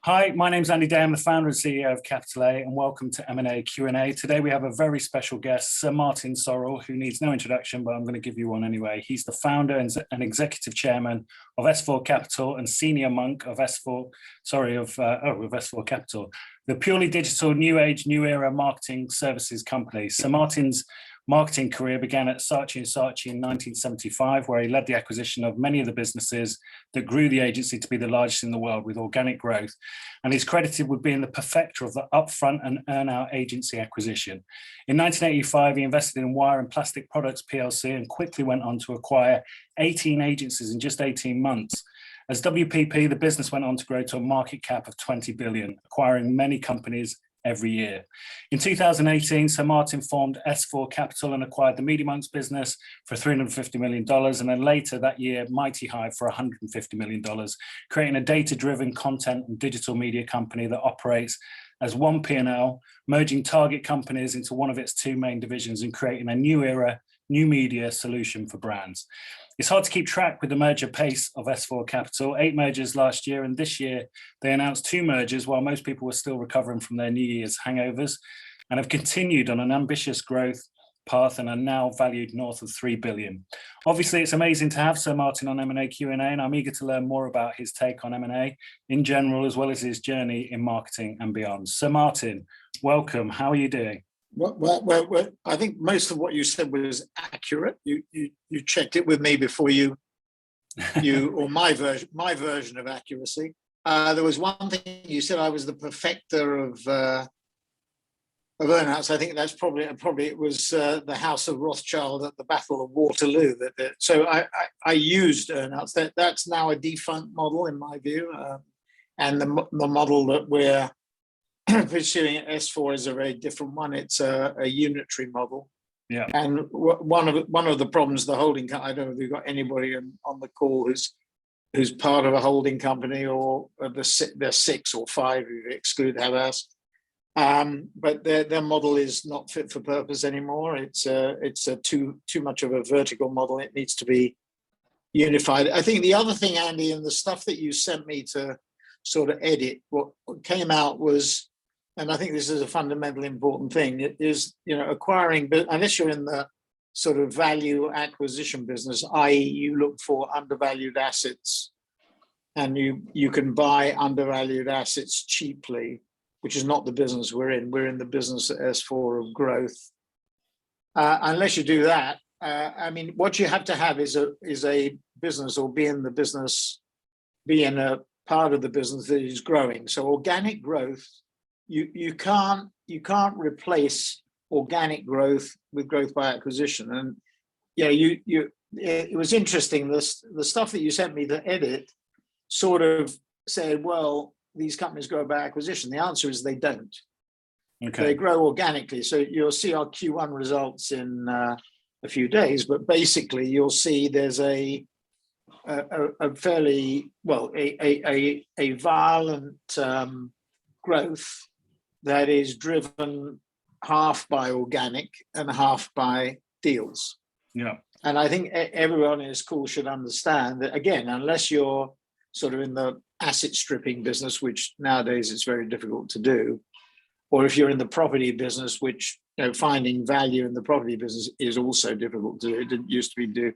Hi, my name's Andy Day. I'm the founder and CEO of Capital A, and welcome to M&A Q&A. Today we have a very special guest, Sir Martin Sorrell, who needs no introduction, but I'm going to give you one anyway. He's the founder and executive chairman of S4 Capital and senior monk of S4 Capital, the purely digital, new age, new era marketing services company. Sir Martin's marketing career began at Saatchi & Saatchi in 1975, where he led the acquisition of many of the businesses that grew the agency to be the largest in the world with organic growth. And he's credited with being the perfecter of the upfront and earn-out agency acquisition. In 1985, he invested in Wire and Plastic Products PLC and quickly went on to acquire 18 agencies in just 18 months. As WPP, the business went on to grow to a market cap of 20 billion, acquiring many companies every year. In 2018, Sir Martin formed S4 Capital and acquired the Media Monks business for $350 million, and then later that year, Mighty Hive for $150 million, creating a data-driven content and digital media company that operates as one P&L, merging target companies into one of its two main divisions and creating a new era, new media solution for brands. It's hard to keep track with the merger pace of S4 Capital, 8 mergers last year, and this year they announced 2 mergers while most people were still recovering from their New Year's hangovers, and have continued on an ambitious growth path and are now valued north of 3 billion. Obviously, it's amazing to have Sir Martin on M&A Q&A, and I'm eager to learn more about his take on M&A in general, as well as his journey in marketing and beyond. Sir Martin, welcome. How are you doing? Well, I think most of what you said was accurate. You checked it with me before you or my version of accuracy. There was one thing you said. I was the perfecter of earnouts. I think that's probably it was the House of Rothschild at the Battle of Waterloo. So I used earnouts. That's now a defunct model in my view, and the model that we're pursuing at S4 is a very different one. It's a unitary model. Yeah. And one of the problems the holding company, I don't know if you've got anybody on the call who's part of a holding company, or there's 6 or 5 if you exclude Havas. But their model is not fit for purpose anymore. It's too much of a vertical model. It needs to be unified. I think the other thing, Andy, and the stuff that you sent me to sort of edit, what came out was, and I think this is a fundamentally important thing, it is, acquiring, but unless you're in the sort of value acquisition business, i.e. you look for undervalued assets and you can buy undervalued assets cheaply, which is not the business we're in. We're in the business at S4 of growth. Unless you do that, what you have to have is a business, or be in a part of the business that is growing. So organic growth, you can't replace organic growth with growth by acquisition. And it was interesting. The stuff that you sent me to edit sort of said, well, these companies grow by acquisition. The answer is they don't. Okay. They grow organically. So you'll see our Q1 results in a few days, but basically you'll see there's a fairly a violent growth that is driven half by organic and half by deals. Yeah. And I think everyone in this call should understand that, again, unless you're sort of in the asset stripping business, which nowadays it's very difficult to do, or if you're in the property business, which finding value in the property business is also difficult to do. It didn't used to be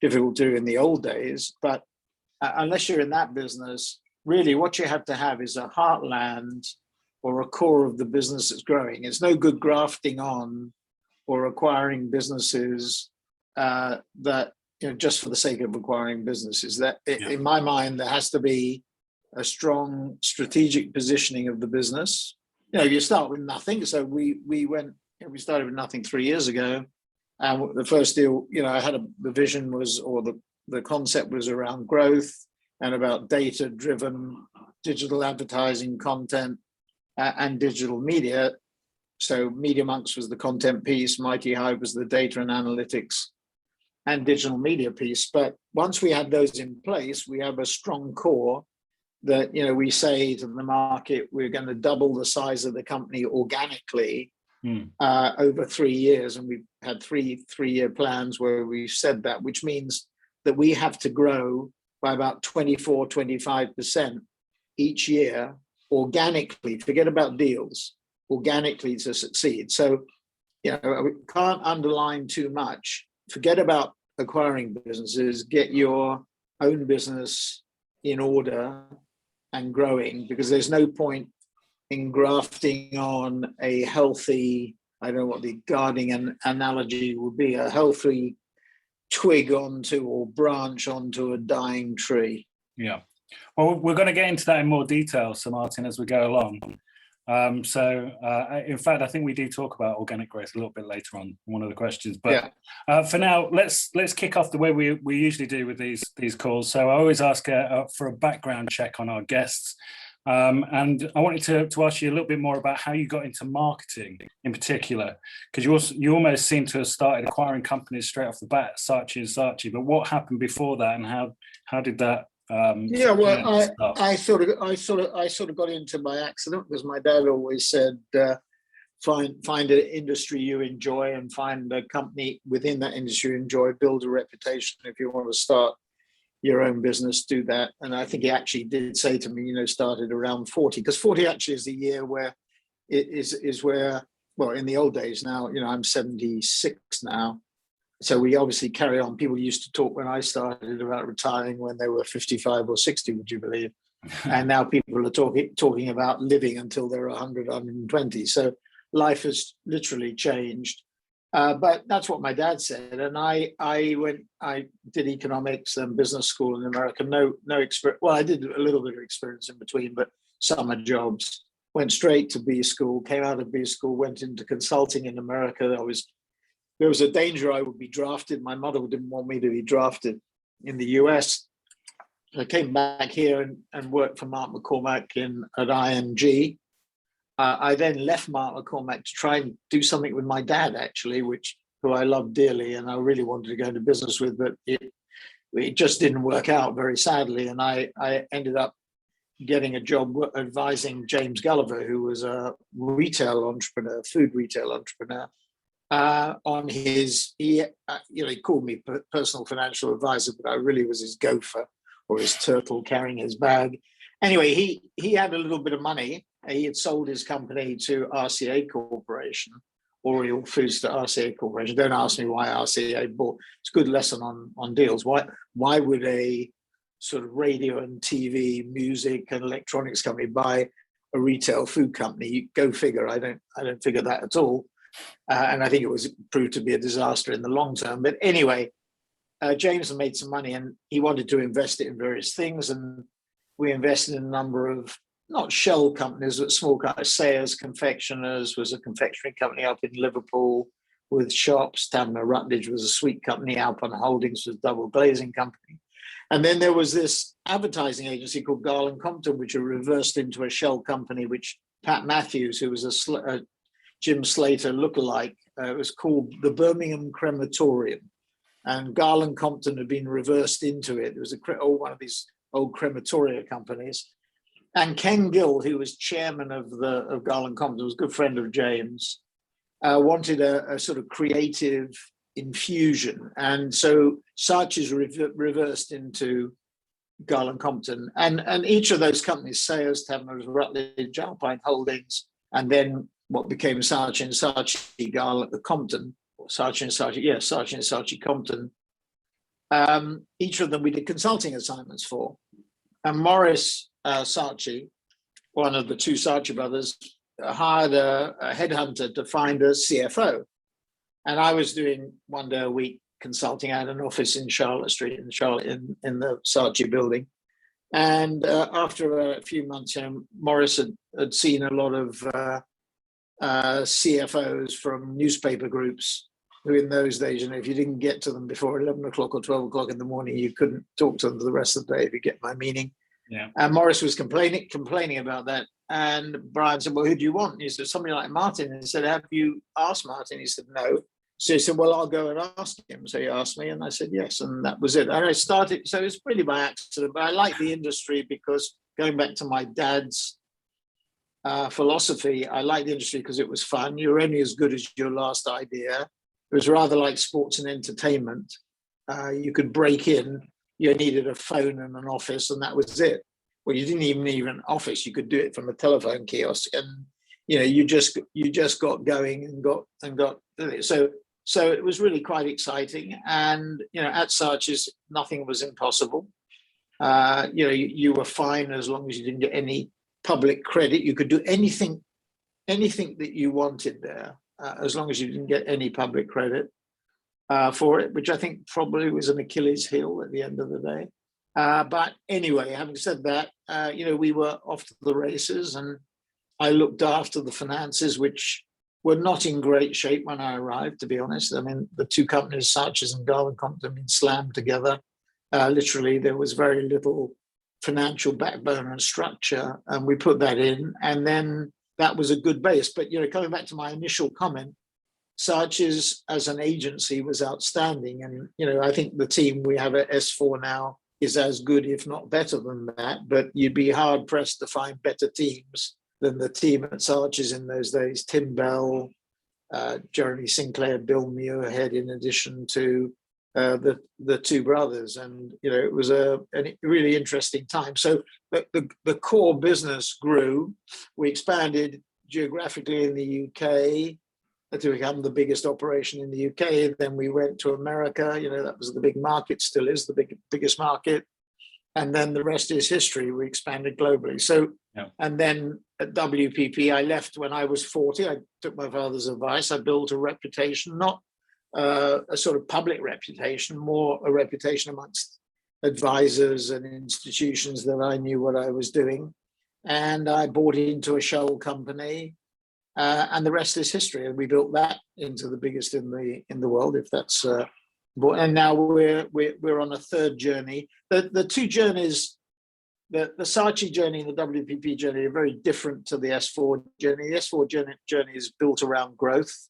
difficult to do in the old days, but unless you're in that business, really what you have to have is a heartland or a core of the business that's growing. It's no good grafting on or acquiring businesses that just for the sake of acquiring businesses. In my mind, there has to be a strong strategic positioning of the business. You start with nothing. So we started with nothing 3 years ago, and the first deal, I had the vision was, or the concept was around growth and about data-driven digital advertising content and digital media. So Media Monks was the content piece, Mighty Hive was the data and analytics and digital media piece. But once we had those in place, we have a strong core that, we say to the market, we're going to double the size of the company organically over 3 years. And we've had three-year plans where we've said that, which means that we have to grow by about 24, 25% each year organically, forget about deals, organically to succeed. So, we can't underline too much. Forget about acquiring businesses, get your own business in order and growing, because there's no point in grafting on a healthy, I don't know what the gardening analogy would be, a healthy twig onto or branch onto a dying tree. Yeah. Well, we're going to get into that in more detail, Sir Martin, as we go along. In fact, I think we do talk about organic growth a little bit later on, one of the questions. But for now, let's kick off the way we usually do with these calls. So I always ask for a background check on our guests. And I wanted to ask you a little bit more about how you got into marketing in particular, because you almost seem to have started acquiring companies straight off the bat, Saatchi. But what happened before that, and how did that? I sort of got into by accident, because my dad always said, find an industry you enjoy and find a company within that industry you enjoy, build a reputation. If you want to start your own business, do that. And I think he actually did say to me, started around 40, because 40 actually is the year where it is where, well, in the old days now, I'm 76 now. So we obviously carry on. People used to talk when I started about retiring when they were 55 or 60, would you believe? And now people are talking about living until they're 100, 120. So life has literally changed. But that's what my dad said. And I did economics and business school in America. No experience. Well, I did a little bit of experience in between, but summer jobs. Went straight to B school, came out of B school, went into consulting in America. There was a danger I would be drafted. My mother didn't want me to be drafted in the US. I came back here and worked for Mark McCormack at ING. I then left Mark McCormack to try and do something with my dad, actually, who I love dearly and I really wanted to go into business with, but it just didn't work out, very sadly. And I ended up getting a job advising James Gulliver, who was a retail entrepreneur, food retail entrepreneur. On his, he called me personal financial advisor, but I really was his gopher or his turtle carrying his bag. Anyway, he had a little bit of money. He had sold his company to RCA Corporation, Oriole Foods to RCA Corporation. Don't ask me why RCA bought. It's a good lesson on deals. Why would a sort of radio and TV, music and electronics company buy a retail food company? You go figure. I don't figure that at all. And I think it proved to be a disaster in the long term. But anyway, James made some money and he wanted to invest it in various things. And we invested in a number of, not shell companies, but small companies. Sayers Confectioners was a confectionery company up in Liverpool with shops. Taverner Rutledge was a sweet company. Alpine Holdings was a double glazing company. And then there was this advertising agency called Garland Compton, which had reversed into a shell company, which Pat Matthews, who was a Jim Slater lookalike, it was called the Birmingham Crematorium. And Garland Compton had been reversed into it. It was one of these old crematoria companies. And Ken Gill, who was chairman of Garland Compton, was a good friend of James, wanted a sort of creative infusion. And so Saatchi's reversed into Garland Compton. And each of those companies, Sayers, Taverner Rutledge, Alpine Holdings, and then what became Saatchi and Saatchi Garland Compton, or Saatchi and Saatchi Compton. Each of them we did consulting assignments for. And Morris Saatchi, one of the two Saatchi brothers, hired a headhunter to find a CFO. And I was doing one day a week consulting at an office in Charlotte Street, in the Saatchi building. And after a few months, Morris had seen a lot of CFOs from newspaper groups who in those days, if you didn't get to them before 11 o'clock or 12 o'clock in the morning, you couldn't talk to them for the rest of the day, if you get my meaning. Yeah. And Morris was complaining about that. And Brian said, well, who do you want? And he said, somebody like Martin. And he said, have you asked Martin? He said, no. So he said, well, I'll go and ask him. So he asked me and I said, yes. And that was it. And I started, so it's really by accident, but I like the industry because going back to my dad's philosophy, I like the industry because it was fun. You're only as good as your last idea. It was rather like sports and entertainment. You could break in, you needed a phone and an office and that was it. well, you didn't even need an office. You could do it from a telephone kiosk, and you just got going and got it. So it was really quite exciting. And at Saatchi's, nothing was impossible. You were fine as long as you didn't get any public credit. You could do anything that you wanted there, as long as you didn't get any public credit for it, which I think probably was an Achilles heel at the end of the day. But anyway, having said that, we were off to the races, and I looked after the finances, which were not in great shape when I arrived, to be honest. I mean, the two companies, Saatchi's and Garland Compton, had been slammed together. Literally, there was very little financial backbone and structure, and we put that in, and then that was a good base. But coming back to my initial comment, Saatchi's as an agency was outstanding, and I think the team we have at S4 now is as good, if not better than that. But you'd be hard pressed to find better teams than the team at Saatchi's in those days. Tim Bell, Jeremy Sinclair, Bill Muirhead, in addition to the two brothers, and it was a really interesting time. So the core business grew. We expanded geographically in the UK to become the biggest operation in the UK. Then we went to America. That was the big market, still is the biggest market. And then the rest is history. We expanded globally. So, yeah. And then at WPP, I left when I was 40. I took my father's advice. I built a reputation, not a sort of public reputation, more a reputation amongst advisors and institutions that I knew what I was doing. And I bought into a shell company, and the rest is history. And we built that into the biggest in the world, if that's. And now we're on a third journey. The two journeys, the Saatchi journey and the WPP journey, are very different to the S4 journey. The S4 journey is built around growth.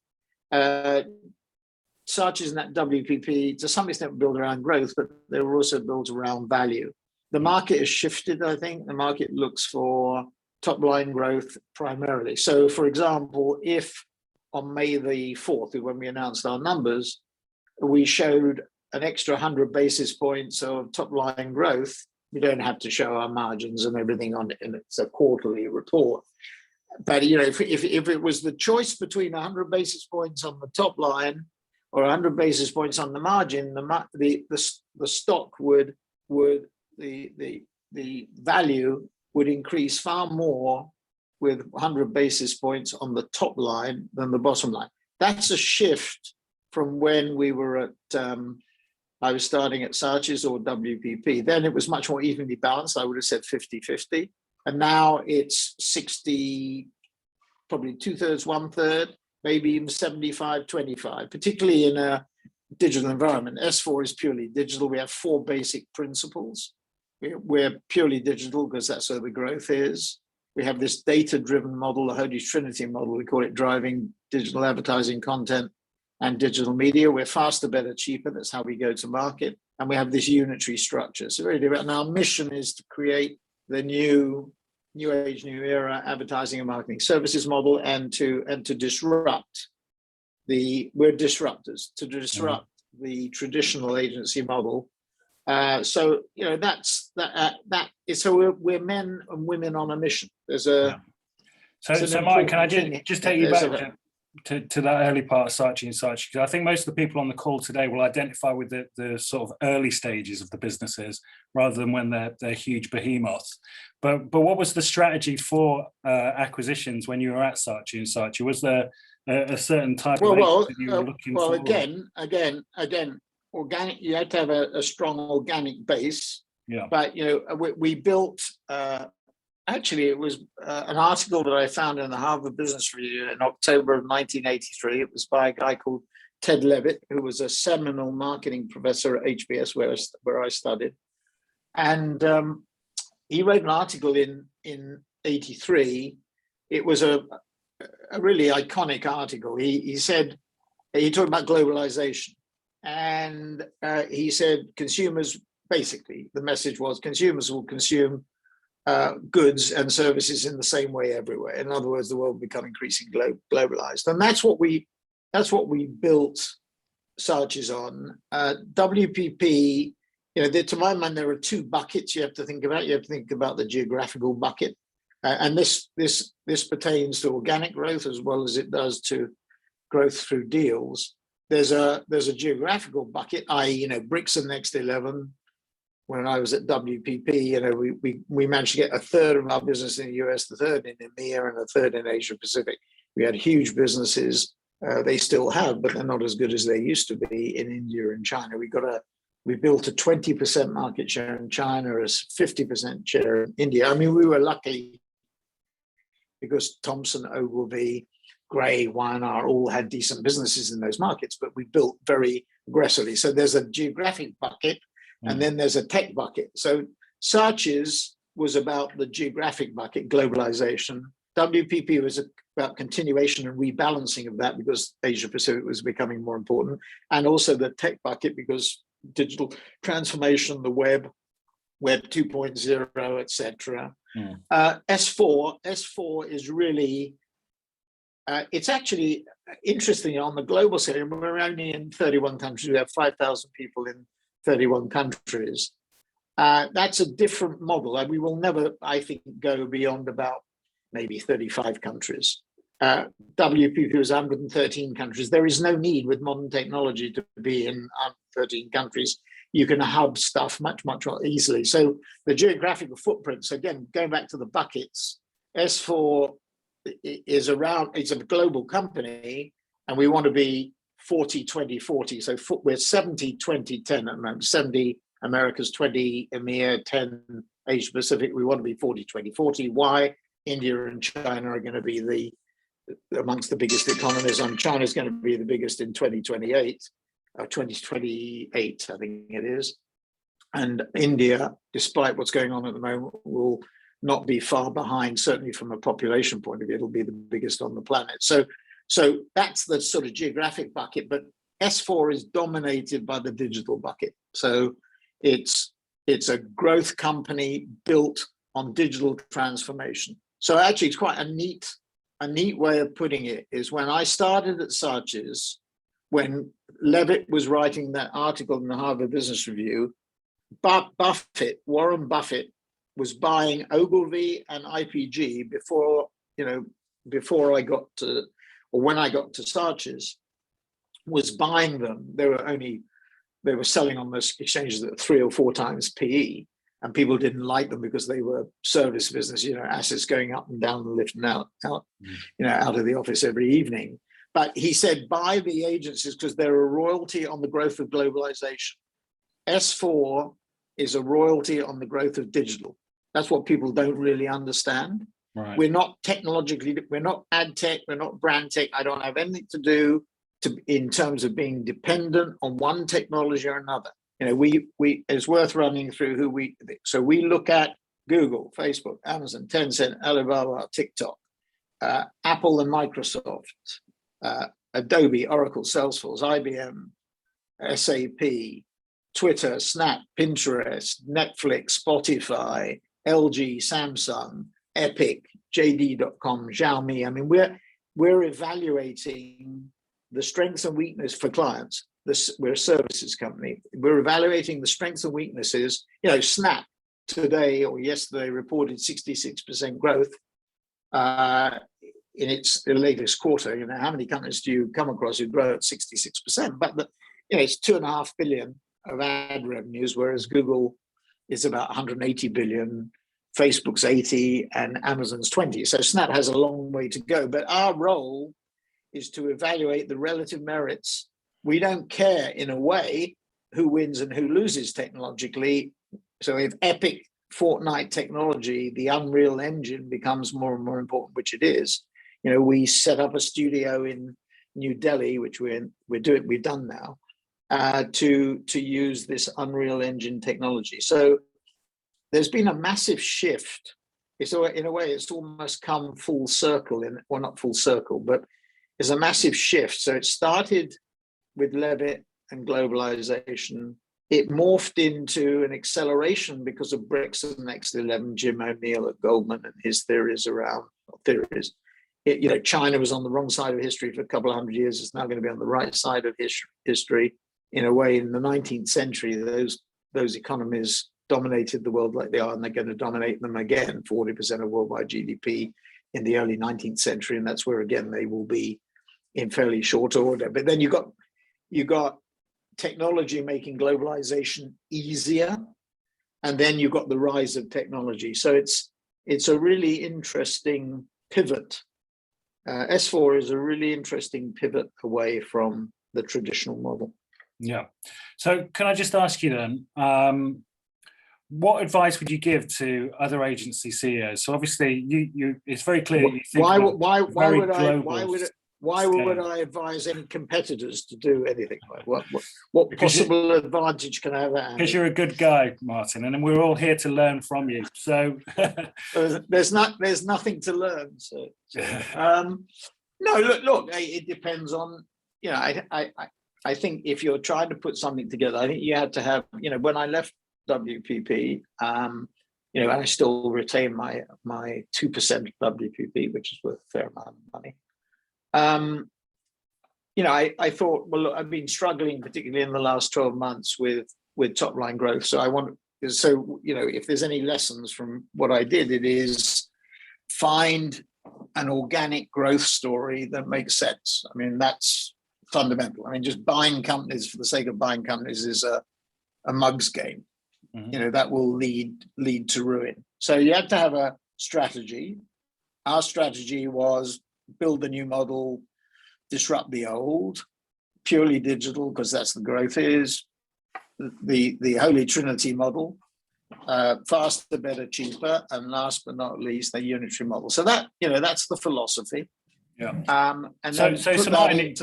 Saatchi's and that WPP, to some extent, built around growth, but they were also built around value. The market has shifted, I think. The market looks for top-line growth primarily. So, for example, if on May the 4th, when we announced our numbers, we showed an extra 100 basis points of top-line growth, we don't have to show our margins and everything on it, and it's a quarterly report. But if it was the choice between 100 basis points on the top line or 100 basis points on the margin, the stock would the value would increase far more with 100 basis points on the top line than the bottom line. That's a shift from when we were at, I was starting at Saatchi's or WPP. Then it was much more evenly balanced. I would have said 50-50. And now it's 60, probably 2/3, 1/3, maybe even 75-25, particularly in a digital environment. S4 is purely digital. We have 4 basic principles. We're purely digital because that's where the growth is. We have this data-driven model, the Holy Trinity model. We call it driving digital advertising content and digital media. We're faster, better, cheaper. That's how we go to market. And we have this unitary structure. So very different. And our mission is to create the new age, new era advertising and marketing services model, and to disrupt we're disruptors, to disrupt the traditional agency model. So that's that. So we're men and women on a mission. There's a So Martin, can I just take you back to that early part of Saatchi and Saatchi? Because I think most of the people on the call today will identify with the sort of early stages of the businesses rather than when they're huge behemoths. But what was the strategy for acquisitions when you were at Saatchi and Saatchi? Was there a certain type of that you were looking for? Again, organic. You had to have a strong organic base. Yeah. But we built. Actually, it was an article that I found in the Harvard Business Review in October of 1983. It was by a guy called Ted Levitt, who was a seminal marketing professor at HBS, where I studied. And he wrote an article in 83. It was a really iconic article. He said, he talked about globalization. And he said consumers, basically, the message was consumers will consume goods and services in the same way everywhere. In other words, the world will become increasingly globalized, and that's what we built Saatchi's on. WPP To my mind, there are two buckets you have to think about. You have to think about the geographical bucket, and this pertains to organic growth as well as it does to growth through deals. There's a geographical bucket, i.e., BRICS and Next 11. When I was at WPP, we managed to get a third of our business in the US, the third in EMEA, and a third in Asia Pacific. We had huge businesses. They still have, but they're not as good as they used to be in India and China. We built a 20% market share in China, a 50% share in India. I mean, we were lucky because Thomson, Ogilvy, Gray, Y&R all had decent businesses in those markets, but we built very aggressively. So there's a geographic bucket, and then there's a tech bucket. So Saatchi's was about the geographic bucket, globalization. WPP was about continuation and rebalancing of that because Asia Pacific was becoming more important, and also the tech bucket because digital transformation, the web 2.0, etc. S4 is really, it's actually interesting on the global scale. We're only in 31 countries. We have 5,000 people in 31 countries. That's a different model. And we will never, I think, go beyond about maybe 35 countries. WPP was 113 countries. There is no need with modern technology to be in 13 countries. You can hub stuff much more easily. So the geographical footprints, again, going back to the buckets, S4 is around, it's a global company, and we want to be 40, 20, 40. So we're 70, 20, 10 at the moment. 70 Americas, 20 EMEA, 10 Asia Pacific. We want to be 40, 20, 40. Why? India and China are going to be amongst the biggest economies, and China is going to be the biggest in 2028, 2028, I think it is. And India, despite what's going on at the moment, will not be far behind, certainly from a population point of view. It'll be the biggest on the planet. So that's the sort of geographic bucket, but S4 is dominated by the digital bucket. So it's a growth company built on digital transformation. So actually, it's quite a neat way of putting it is when I started at Saatchi's, when Levitt was writing that article in the Harvard Business Review, Warren Buffett was buying Ogilvy and IPG before I got to, or when I got to Saatchi's, was buying them. They were selling on those exchanges at 3 or 4 times PE. And people didn't like them because they were service business, assets going up and down the lift and out of the office every evening. But he said, buy the agencies because they're a royalty on the growth of globalization. S4 is a royalty on the growth of digital. That's what people don't really understand. Right. We're not ad tech, we're not brand tech. I don't have anything to do in terms of being dependent on one technology or another. It's worth running through we look at Google, Facebook, Amazon, Tencent, Alibaba, TikTok, Apple and Microsoft, Adobe, Oracle, Salesforce, IBM, SAP, Twitter, Snap, Pinterest, Netflix, Spotify, LG, Samsung, Epic, JD.com, Xiaomi. I mean, we're evaluating the strengths and weakness for clients. We're a services company. We're evaluating the strengths and weaknesses. Snap today or yesterday reported 66% growth in its latest quarter. How many companies do you come across who grow at 66%? But it's 2.5 billion of ad revenues, whereas Google is about 180 billion, Facebook's 80, and Amazon's 20. So Snap has a long way to go. But our role is to evaluate the relative merits. We don't care, in a way, who wins and who loses technologically. So if Epic Fortnite technology, the Unreal Engine, becomes more and more important, which it is, we set up a studio in New Delhi, which we've done now, to use this Unreal Engine technology. So there's been a massive shift. In a way, it's almost come full circle. Not full circle, but it's a massive shift. So it started with Levitt and globalization. It morphed into an acceleration because of BRICS and Next 11, Jim O'Neill at Goldman and his theories around theories. China was on the wrong side of history for a couple of hundred years. It's now going to be on the right side of history. In a way, in the 19th century, those those economies dominated the world like they are, and they're going to dominate them again, 40% of worldwide GDP in the early 19th century, and that's where again they will be in fairly short order. But then you got technology making globalization easier, and then you've got the rise of technology. So it's a really interesting pivot. S4 is a really interesting pivot away from the traditional model. Yeah. So can I just ask you then, what advice would you give to other agency CEOs? So obviously, you it's very clear. You think why would I advise any competitors to do anything? What possible advantage can I have? Because you're a good guy, Martin, and we're all here to learn from you. So there's nothing to learn. So no, look. It depends on, you know. I think if you're trying to put something together, I think you had to have, you know, when I left WPP, you know, I still retain my 2% WPP, which is worth a fair amount of money. You know, I thought, well, look, I've been struggling, particularly in the last 12 months with top line growth. So you know, if there's any lessons from what I did, it is find an organic growth story that makes sense. I mean, that's fundamental. I mean, just buying companies for the sake of buying companies is a mug's game. You know, that will lead to ruin. So you have to have a strategy. Our strategy was build a new model, disrupt the old, purely digital, because that's the growth is. The Holy Trinity model, faster, better, cheaper, and last but not least, the unitary model. So that, you know, that's the philosophy. Yeah. And so Martin,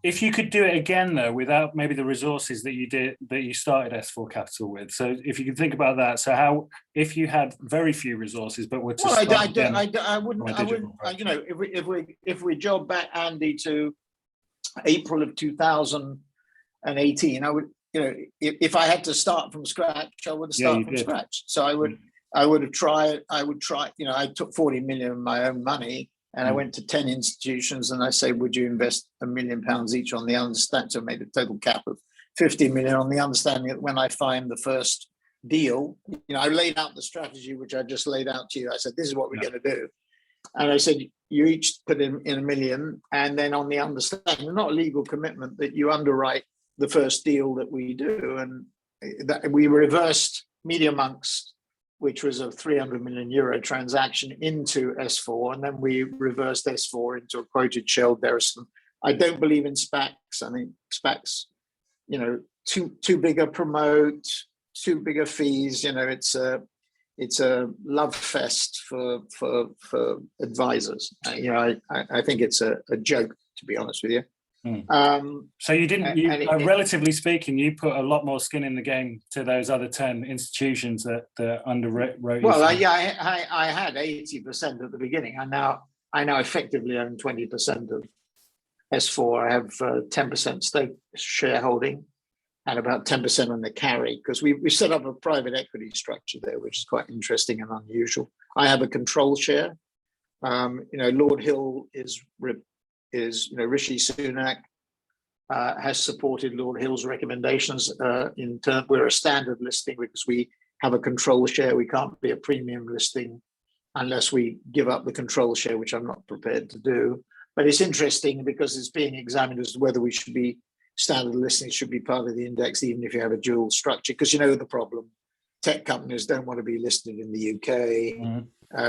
if you could do it again though, without maybe the resources that you started S4 Capital with. So if you can think about that. So how, if you had very few resources, but were to start I wouldn't. You know, if we job back, Andy, to April of 2018, I would. You know, if I had to start from scratch, I would have started from scratch. So I would have tried. I would try. You know, I took 40 million of my own money. And I went to 10 institutions and I say, would you invest £1 million each on the understanding? So I made a total cap of 50 million on the understanding that when I find the first deal, you know, I laid out the strategy, which I just laid out to you. I said, this is what we're going to do. And I said, you each put in £1 million. And then on the understanding, not a legal commitment, that you underwrite the first deal that we do. And that we reversed Media Monks, which was a 300 million euro transaction, into S4, and then we reversed S4 into a quoted shell Derriston. I don't believe in SPACs. I think SPACs, you know, too big a promote, too big a fees. You know, it's a love fest for advisors. You know, I think it's a joke, to be honest with you. So you didn't, relatively speaking, you put a lot more skin in the game to those other 10 institutions that underwrote. Well, I had 80% at the beginning. I now effectively own 20% of S4. I have 10% stake shareholding and about 10% on the carry, because we set up a private equity structure there, which is quite interesting and unusual. I have a control share. You know, Lord Hill is you know, Rishi Sunak has supported Lord Hill's recommendations. In turn, we're a standard listing because we have a control share. We can't be a premium listing unless we give up the control share, which I'm not prepared to do. But it's interesting because it's being examined as to whether we should be standard listings, should be part of the index, even if you have a dual structure. Because you know the problem, tech companies don't want to be listed in the UK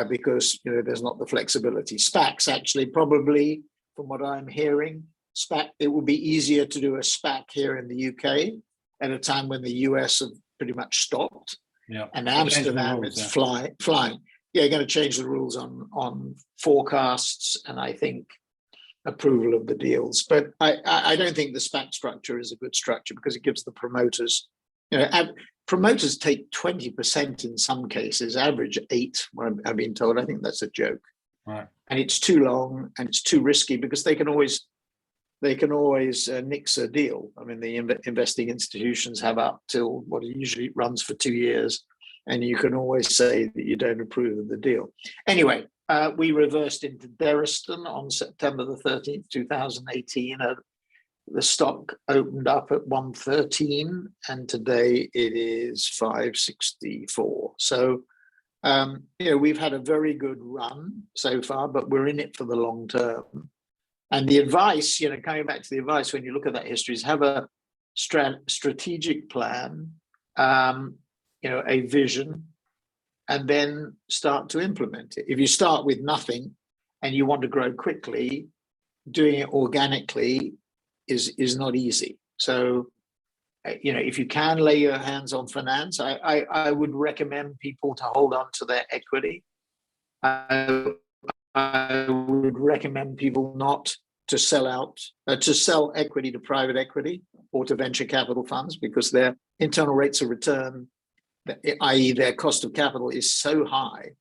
because, you know, there's not the flexibility. SPACs actually probably, from what I'm hearing, it would be easier to do a SPAC here in the UK at a time when the US have pretty much stopped. Yeah. And Amsterdam, it's flying. Yeah, you're going to change the rules on forecasts and I think approval of the deals. But I don't think the SPAC structure is a good structure because it gives the promoters, you know, promoters take 20% in some cases, average 8, what I've been told. I think that's a joke. Right. And it's too long and it's too risky because they can always nix a deal. I mean, the investing institutions have up till what usually runs for 2 years, and you can always say that you don't approve of the deal. Anyway, we reversed into Derriston on September the 13th, 2018, the stock opened up at 113 and today it is 564. So, we've had a very good run so far, but we're in it for the long term. And the advice, coming back to the advice, when you look at that history, is have a strategic plan, a vision, and then start to implement it. If you start with nothing and you want to grow quickly, doing it organically is not easy. So, if you can lay your hands on finance, I would recommend people to hold on to their equity. I would recommend people not to sell equity to private equity or to venture capital funds, because their internal rates of return, i.e. their cost of capital, is so high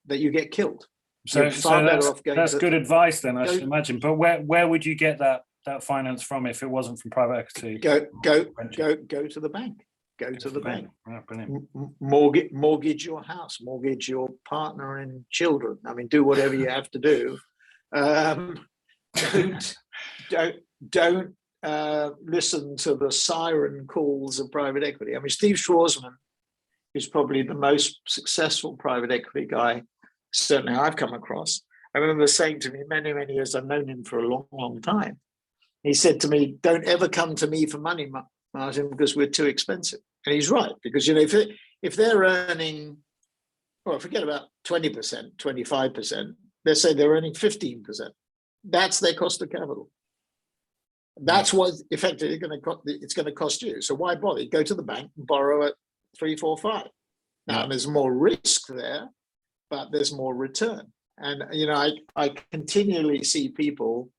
that you get killed. So that's good advice then, I should imagine. But where would you get that finance from if it wasn't from private equity? Go to the bank. Go to the bank. Right, brilliant. Mortgage your house, mortgage your partner and children. I mean, do whatever you have to do. Don't listen to the siren calls of private equity. I mean, Steve Schwarzman is probably the most successful private equity guy certainly I've come across. I remember saying to me many, many years, I've known him for a long, long time. He said to me, "Don't ever come to me for money, Martin, because we're too expensive." And he's right, because if they're earning, well, forget about 20%, 25%, let's say they're earning 15%. That's their cost of capital. That's what effectively it's going to cost you. So why bother? Go to the bank and borrow at 3, 4, 5. Now there's more risk there, but there's more return. And I continually see people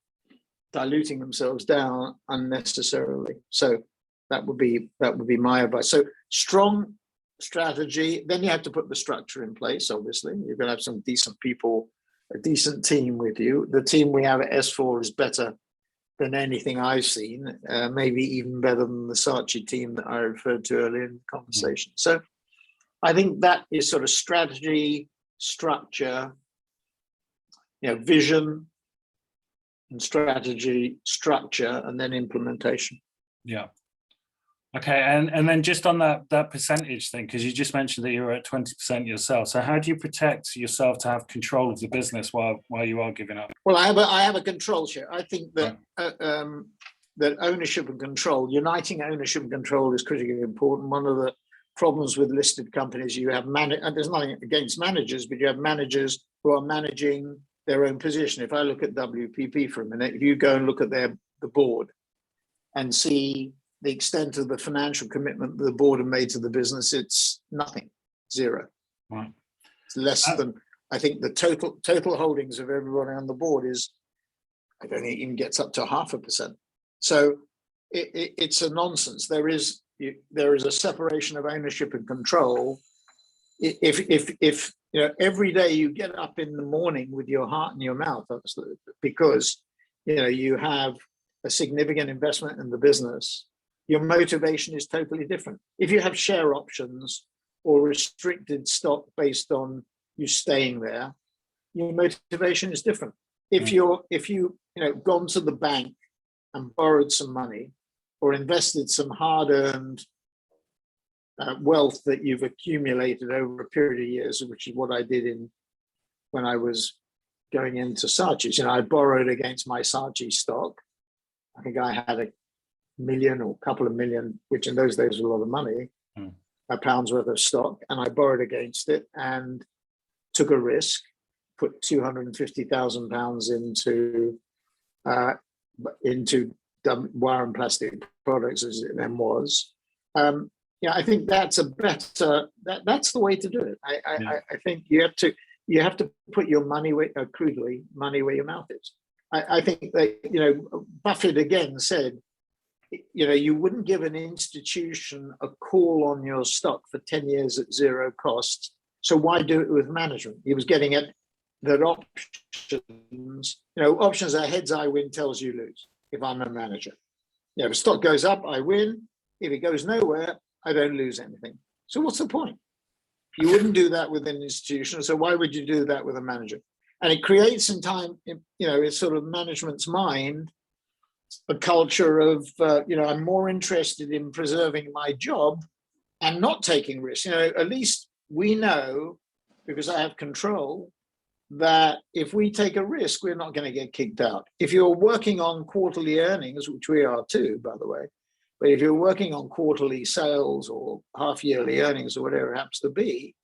diluting themselves down unnecessarily. So that would be my advice. So strong strategy. Then you have to put the structure in place. Obviously, you're going to have some decent people, a decent team with you. The team we have at S4 is better than anything I've seen. Maybe even better than the Saatchi team that I referred to earlier in the conversation. So I think that is sort of strategy, structure, vision and strategy, structure, and then implementation. Yeah. Okay, and then just on that percentage thing, because you just mentioned that you're at 20% yourself. So how do you protect yourself to have control of the business while you are giving up? Well, I have a control share. I think that that ownership and control, uniting ownership and control, is critically important. One of the problems with listed companies, you have and there's nothing against managers, but you have managers who are managing their own position. If I look at WPP for a minute, if you go and look at the board and see the extent of the financial commitment the board have made to the business, it's nothing, zero. Right. It's less than, I think the total holdings of everybody on the board is, I don't think it even gets up to 0.5%. So it's a nonsense. There is a separation of ownership and control. If every day you get up in the morning with your heart in your mouth, because you have a significant investment in the business, your motivation is totally different. If you have share options or restricted stock based on you staying there, your motivation is different. If you gone to the bank and borrowed some money or invested some hard-earned wealth that you've accumulated over a period of years, which is what I did when I was going into Saatchi's. I borrowed against my Saatchi stock. I think I had $1 million or a couple of million, which in those days was a lot of money, a pound's worth of stock, and I borrowed against it and took a risk, put £250,000 into wire and plastic products, as it then was. I think that's that's the way to do it. I think you have to put your money crudely, money where your mouth is. I think that Buffett again said, you wouldn't give an institution a call on your stock for 10 years at zero cost. So why do it with management? He was getting at that options. Options are heads I win, tails you lose. If I'm a manager, if the stock goes up, I win. If it goes nowhere, I don't lose anything. So what's the point? You wouldn't do that with an institution. So why would you do that with a manager? And it creates in time, it's sort of management's mind, a culture of, I'm more interested in preserving my job and not taking risks. At least we know, because I have control, that if we take a risk, we're not going to get kicked out. If you're working on quarterly earnings, which we are too, by the way, but if you're working on quarterly sales or half-yearly earnings or whatever it happens to be,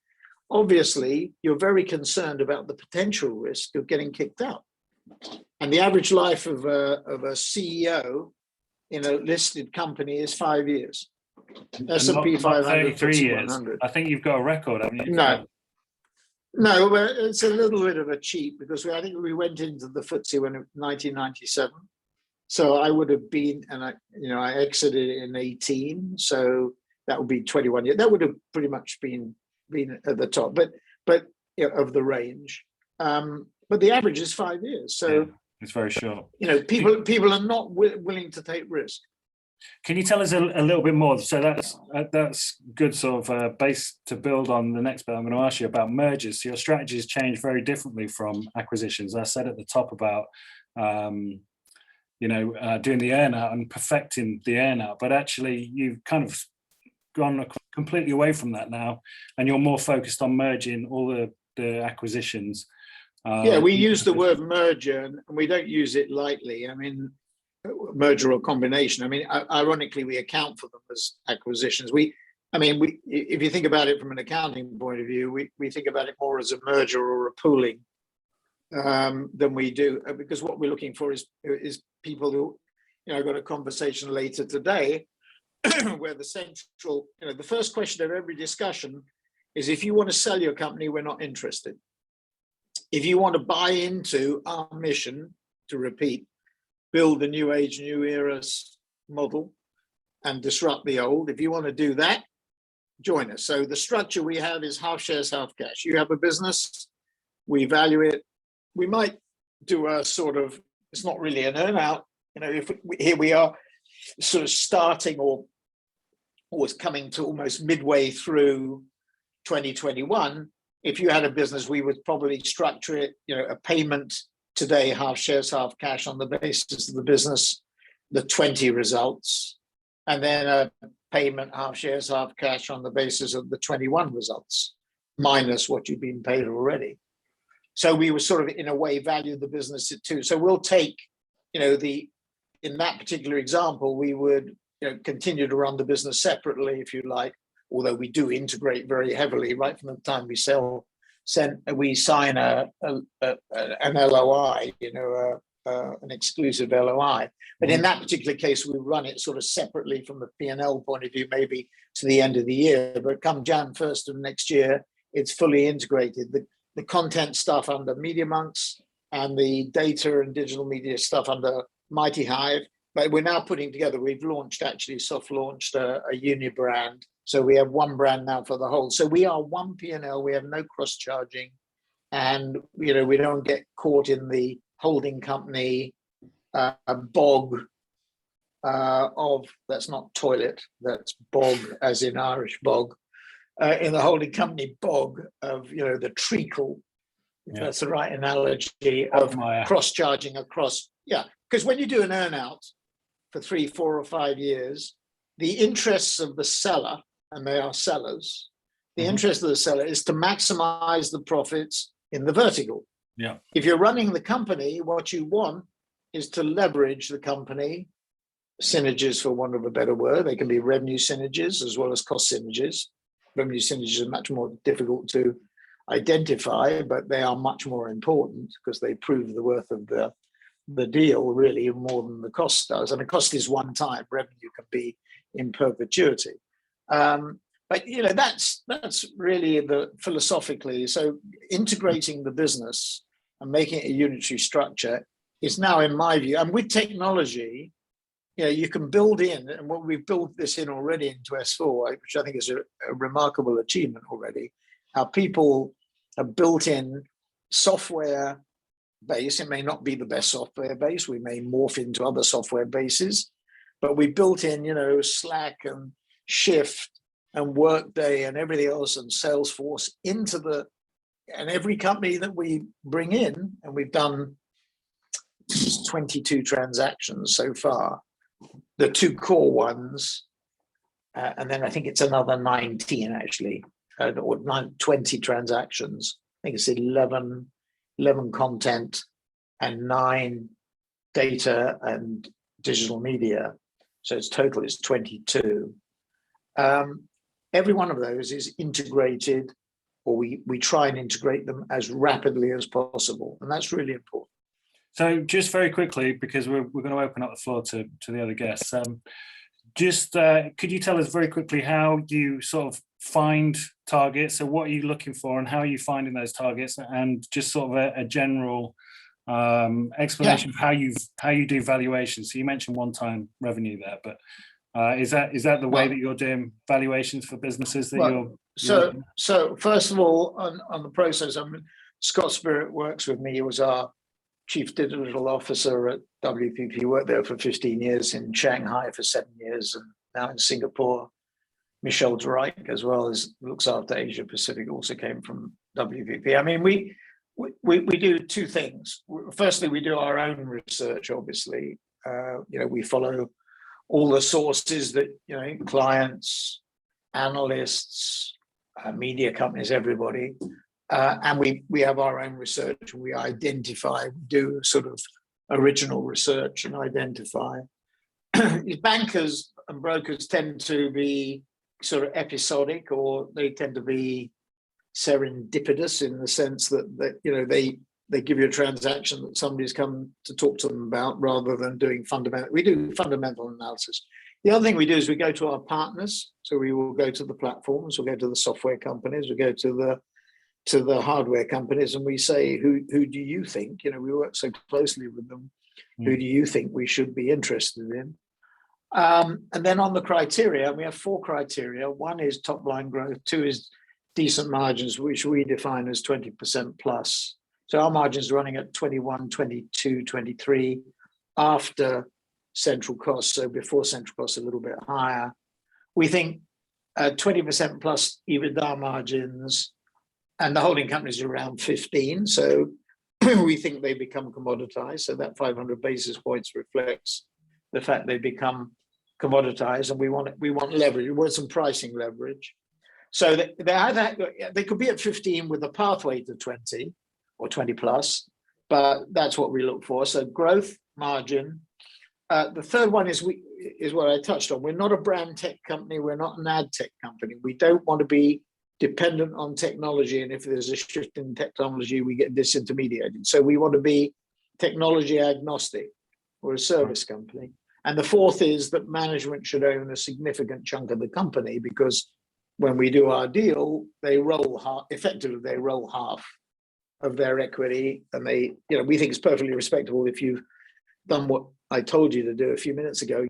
obviously you're very concerned about the potential risk of getting kicked out. And the average life of a CEO in a listed company is 5 years. S&P 500, 33 years. 100. I think you've got a record, haven't you? No, but it's a little bit of a cheat, because I think we went into the FTSE in 1997. So I would have been, and I exited in 18. So that would be 21 years. That would have pretty much been at the top, but of the range. But the average is 5 years. So yeah, it's very short. People are not willing to take risk. Can you tell us a little bit more? So that's good sort of base to build on the next bit I'm going to ask you about mergers. So your strategies change very differently from acquisitions. I said at the top about doing the earn-out and perfecting the earn-out, but actually you've kind of gone completely away from that now, and you're more focused on merging all the acquisitions. We use the word merger, and we don't use it lightly. I mean, merger or combination. I mean, ironically, we account for them as acquisitions. If you think about it from an accounting point of view, we think about it more as a merger or a pooling than we do, because what we're looking for is people who, I got a conversation later today where the central, the first question of every discussion is, if you want to sell your company, we're not interested. If you want to buy into our mission, to repeat, build a new age, new era model and disrupt the old, if you want to do that, join us. So the structure we have is half shares, half cash. You have a business, we value it. We might do a sort of, it's not really an earn-out. Here we are sort of starting or was coming to almost midway through 2021. If you had a business, we would probably structure it, a payment today, half shares, half cash, on the basis of the business, the 20 results, and then a payment, half shares, half cash, on the basis of the 21 results, minus what you've been paid already. So we would sort of, in a way, value the business too. So we'll take, in that particular example, we would continue to run the business separately, if you like, although we do integrate very heavily right from the time we we sign an LOI, an exclusive LOI. But in that particular case, we run it sort of separately from the P&L point of view, maybe to the end of the year. But come Jan 1st of next year, it's fully integrated. The content stuff under Media Monks and the data and digital media stuff under Mighty Hive. But we're now putting together, we've soft launched a uni brand. So we have one brand now for the whole. So we are one P&L, we have no cross-charging, and we don't get caught in the holding company bog of, that's not toilet, that's bog as in Irish bog, in the holding company bog of, the treacle, if that's the right analogy, of cross-charging across. Yeah, because when you do an earn-out for 3, 4 or 5 years, the interests of the seller, and they are sellers, the interest of the seller is to maximize the profits in the vertical. Yeah. If you're running the company, what you want is to leverage the company, synergies for want of a better word. They can be revenue synergies as well as cost synergies. Revenue synergies are much more difficult to identify, but they are much more important because they prove the worth of the deal really more than the cost does. And the cost is one time, revenue can be in perpetuity. But that's really the philosophically. So integrating the business and making it a unitary structure is now, in my view, and with technology, you can build in, and what we've built this in already into S4, which I think is a remarkable achievement already. How people have built in software base. It may not be the best software base. We may morph into other software bases, but we built in, Slack and Shift and Workday and everything else and Salesforce into and every company that we bring in, and we've done is 22 transactions so far. The two core ones, and then I think it's another 19 actually, or 20 transactions. I think it's 11 content and 9 data and digital media. So its total is 22. Every one of those is integrated, or we try and integrate them as rapidly as possible. And that's really important. So just very quickly, because we're going to open up the floor to the other guests, could you tell us very quickly how you sort of find targets? So what are you looking for and how are you finding those targets, and just sort of a general explanation of how you do valuations? So you mentioned one-time revenue there, but is that the way that you're doing valuations for businesses that So first of all, on the process, I mean, Scott Spirit works with me. He was our chief digital officer at WPP, worked there for 15 years, in Shanghai for 7 years, and now in Singapore. Michelle Dreik, as well, as looks after Asia Pacific, also came from WPP. I mean, we do two things. Firstly, we do our own research, obviously. We follow all the sources that, clients, analysts, media companies, everybody. And we have our own research, and we identify, do sort of original research and identify. Bankers and brokers tend to be sort of episodic, or they tend to be serendipitous in the sense that they give you a transaction that somebody's come to talk to them about, rather than doing fundamental. We do fundamental analysis. The other thing we do is we go to our partners. So we will go to the platforms, we'll go to the software companies, we'll go to the hardware companies, and we say, who do you think, we work so closely with them, who do you think we should be interested in? And then on the criteria, we have 4 criteria. 1 is top line growth, 2 is decent margins, which we define as 20% plus. So our margins are running at 21, 22, 23 after central costs. So before central costs, a little bit higher. We think 20% plus EBITDA margins, and the holding companies are around 15. So we think they become commoditized. So that 500 basis points reflects the fact they become commoditized, and we want leverage. We want some pricing leverage. So they could be at 15 with a pathway to 20 or 20 plus, but that's what we look for. So growth, margin. The third one is what I touched on. We're not a brand tech company. We're not an ad tech company. We don't want to be dependent on technology, and if there's a shift in technology, we get disintermediated. So we want to be technology agnostic. We're a service company. And the fourth is that management should own a significant chunk of the company, because when we do our deal, they roll half of their equity, and we think it's perfectly respectable if you've done what I told you to do a few minutes ago,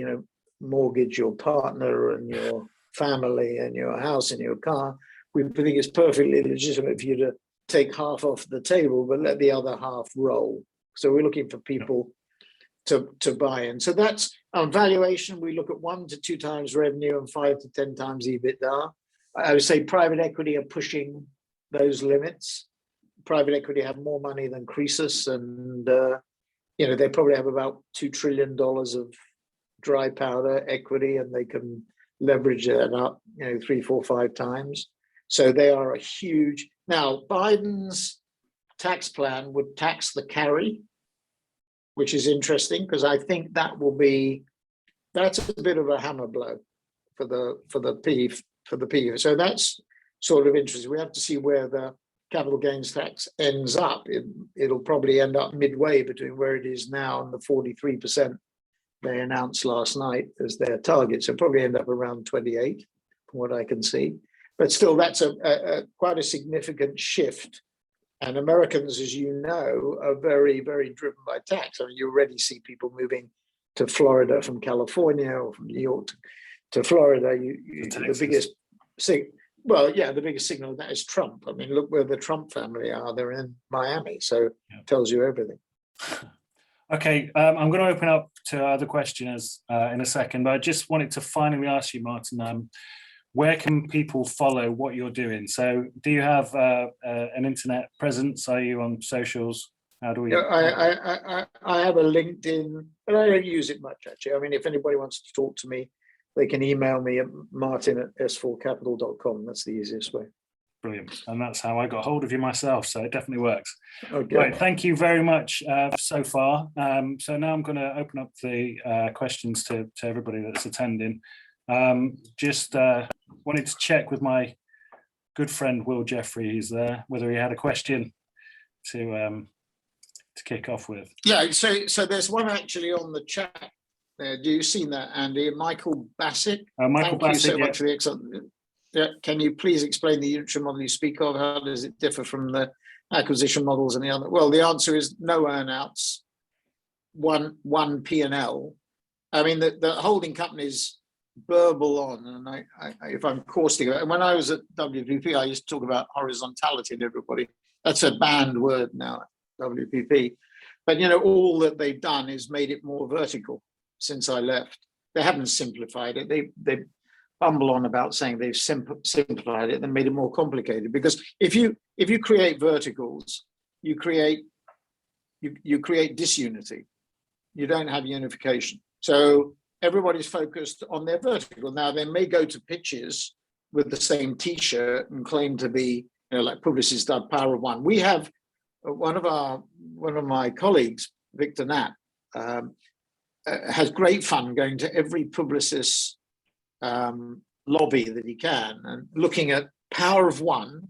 mortgage your partner and your family and your house and your car. We think it's perfectly legitimate for you to take half off the table, but let the other half roll. So we're looking for people to buy in. So that's on valuation. We look at 1 to 2 times revenue and 5 to 10 times EBITDA. I would say private equity are pushing those limits. Private equity have more money than Croesus, and they probably have about $2 trillion of dry powder equity, and they can leverage that up, 3, 4, 5 times. So they are a huge. Now, Biden's tax plan would tax the carry, which is interesting, because I think that's a bit of a hammer blow for the PE. So that's sort of interesting. We have to see where the capital gains tax ends up. It'll probably end up midway between where it is now and the 43% they announced last night as their target. So probably end up around 28, from what I can see. But still, that's quite a significant shift. And Americans, as you know, are very, very driven by tax. I mean, you already see people moving to Florida from California, or from New York to Florida. The biggest signal of that is Trump. I mean, look where the Trump family are. They're in Miami, so it tells you everything. Okay, I'm going to open up to other questioners in a second, but I just wanted to finally ask you, Martin, where can people follow what you're doing? So do you have an internet presence? Are you on socials? How do we? Yeah, I have a LinkedIn, but I don't use it much actually. I mean, if anybody wants to talk to me, they can email me at martin@s4capital.com. That's the easiest way. Brilliant. And that's how I got hold of you myself. So it definitely works. Okay. Right. Thank you very much so far. So now I'm going to open up the questions to everybody that's attending. Just wanted to check with my good friend Will Jeffrey, who's there, whether he had a question to kick off with. Yeah, so there's one actually on the chat there. Do you seen that, Andy? Michael Bassett. Michael Thank you Bassett, so much for the excellent. Yeah, can you please explain the unitary model you speak of? How does it differ from the acquisition models and the other? Well, the answer is no earnouts, one P&L. I mean, the holding companies burble on, and I if I'm caustic, and when I was at WPP, I used to talk about horizontality and everybody. That's a banned word now at WPP. But you know, all that they've done is made it more vertical since I left. They haven't simplified it. They bumble on about saying they've simplified it and made it more complicated. Because if you create verticals, you create disunity. You don't have unification. So everybody's focused on their vertical. Now they may go to pitches with the same T-shirt and claim to be, you know, like Publicis done Power of One. We have one of my colleagues, Victor Knapp, has great fun going to every Publicis lobby that he can and looking at Power of One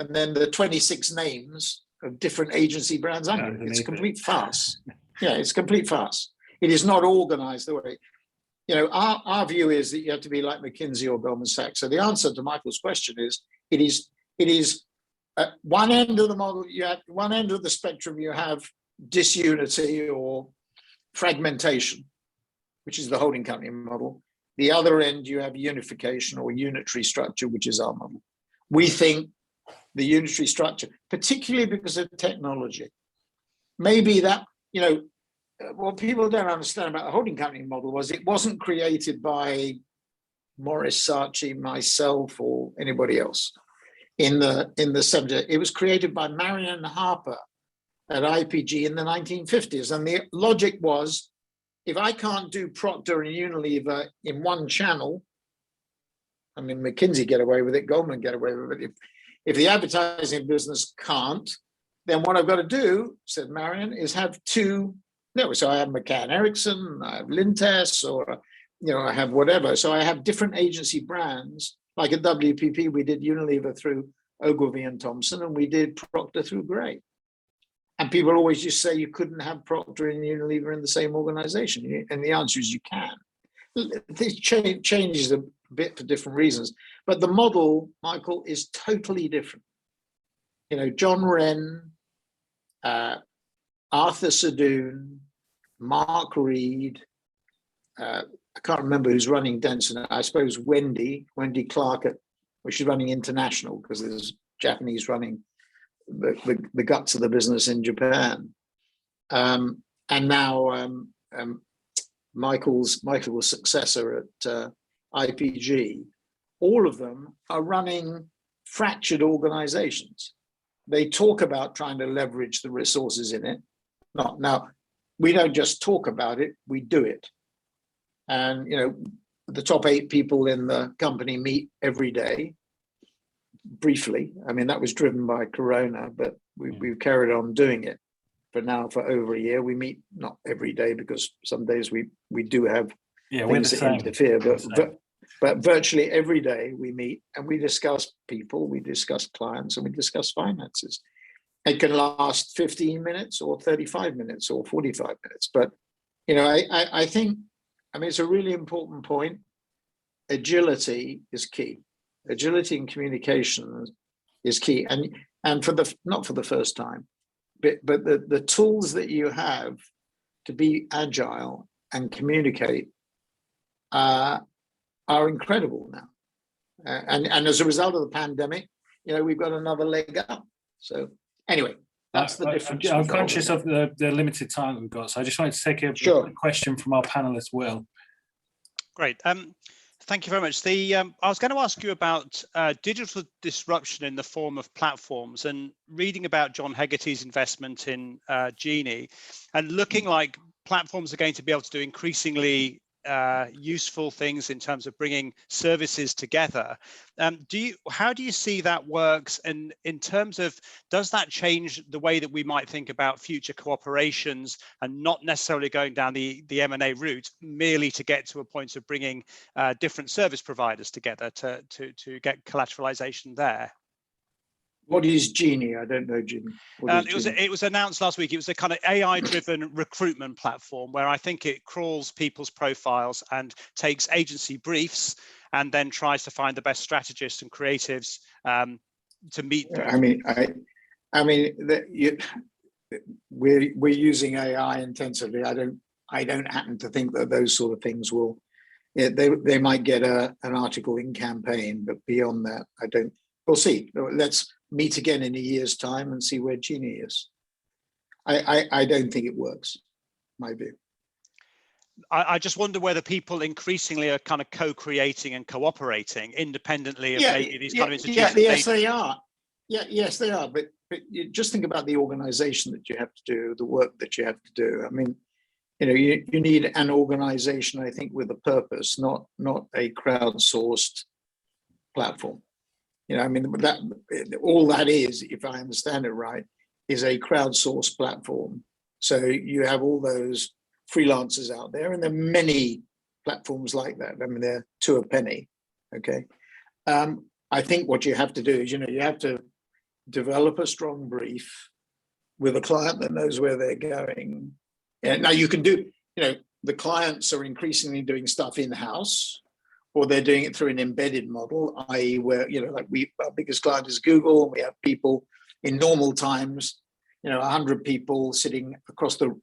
and then the 26 names of different agency brands under it. It's a complete farce. Yeah, it's a complete farce. It is not organized the way, you know, our view is that you have to be like McKinsey or Goldman Sachs. So the answer to Michael's question is, it is at one end of the model, you have one end of the spectrum, you have disunity or fragmentation, which is the holding company model. The other end, you have unification or unitary structure, which is our model. We think the unitary structure, particularly because of technology, maybe that, you know, what people don't understand about the holding company model was it wasn't created by Morris Saatchi, myself, or anybody else in the subject. It was created by Marion Harper at IPG in the 1950s. And the logic was, if I can't do Procter and Unilever in one channel, I mean, McKinsey get away with it, Goldman get away with it. If the advertising business can't, then what I've got to do, said Marion, is have two. No, so I have McCann Erickson, I have Lintes, or you know, I have whatever. So I have different agency brands. Like at WPP, we did Unilever through Ogilvy and Thompson, and we did Procter through Gray. And people always just say you couldn't have Procter and Unilever in the same organization. And the answer is you can. This changes a bit for different reasons. But the model, Michael, is totally different. You know, John Wren, Arthur Sadoun, Mark Reed, I can't remember who's running Denson. I suppose Wendy Clark, she's running international because there's Japanese running the guts of the business in Japan, and now Michael's successor at IPG. All of them are running fractured organizations. They talk about trying to leverage the resources in it. Now, we don't just talk about it; we do it. And you know, the top 8 people in the company meet every day. Briefly, I mean, that was driven by Corona, but we've carried on doing it for over a year. We meet not every day because some days we do have things that interfere, but virtually every day we meet and we discuss people, we discuss clients, and we discuss finances. It can last 15 minutes or 35 minutes or 45 minutes. But you know, I think, I mean, it's a really important point. Agility is key. Agility in communication is key, and not for the first time, but the tools that you have to be agile and communicate are incredible now, and as a result of the pandemic, you know, we've got another leg up. So anyway, that's the difference. I'm conscious of the limited time that we've got, so I just wanted to take a question from our panelist, Will. Great. Thank you very much. I was going to ask you about digital disruption in the form of platforms, and reading about John Hegarty's investment in Genie, and looking like platforms are going to be able to do increasingly useful things in terms of bringing services together. How do you see that works? And in terms of, does that change the way that we might think about future cooperations, and not necessarily going down the M&A route merely to get to a point of bringing different service providers together to get collateralization there? What is Genie? I don't know Genie. It was announced last week. It was a kind of AI-driven recruitment platform where I think it crawls people's profiles and takes agency briefs and then tries to find the best strategists and creatives to meet them. We're using AI intensively. I don't happen to think that those sort of things will. They might get an article in Campaign, but beyond that, I don't. We'll see. Let's meet again in a year's time and see where Genie is. I don't think it works, my view. I just wonder whether people increasingly are kind of co-creating and cooperating independently of maybe these kind of institutions. Yes, they are. Yes, they are. But you just think about the organization that you have to do, the work that you have to do. I mean, you need an organization, I think, with a purpose, not a crowdsourced platform. All that is, if I understand it right, is a crowdsourced platform. So you have all those freelancers out there, and there are many platforms like that. I mean, they're to a penny. Okay. I think what you have to do is, you have to develop a strong brief with a client that knows where they're going. Now you can do, the clients are increasingly doing stuff in-house, or they're doing it through an embedded model, i.e. where, our biggest client is Google, and we have people in normal times, 100 people sitting across the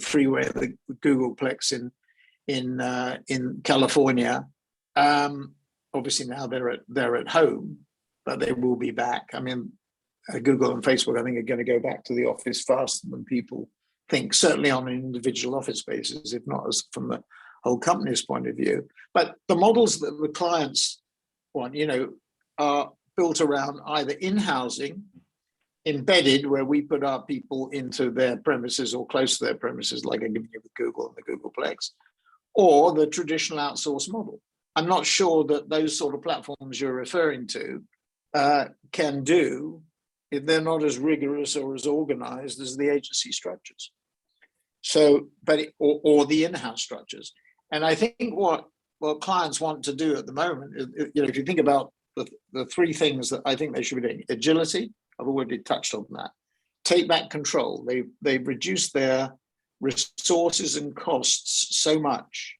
freeway, the Googleplex in California. Obviously now they're at home, but they will be back. I mean, Google and Facebook, I think, are going to go back to the office faster than people think, certainly on an individual office basis, if not as from the whole company's point of view. But the models that the clients want, are built around either in-housing, embedded, where we put our people into their premises or close to their premises, like I give you with Google and the Googleplex, or the traditional outsource model. I'm not sure that those sort of platforms you're referring to can do if they're not as rigorous or as organized as the agency structures. So, or the in-house structures. And I think what clients want to do at the moment, if you think about the three things that I think they should be doing: agility, I've already touched on that. Take back control. They've reduced their resources and costs so much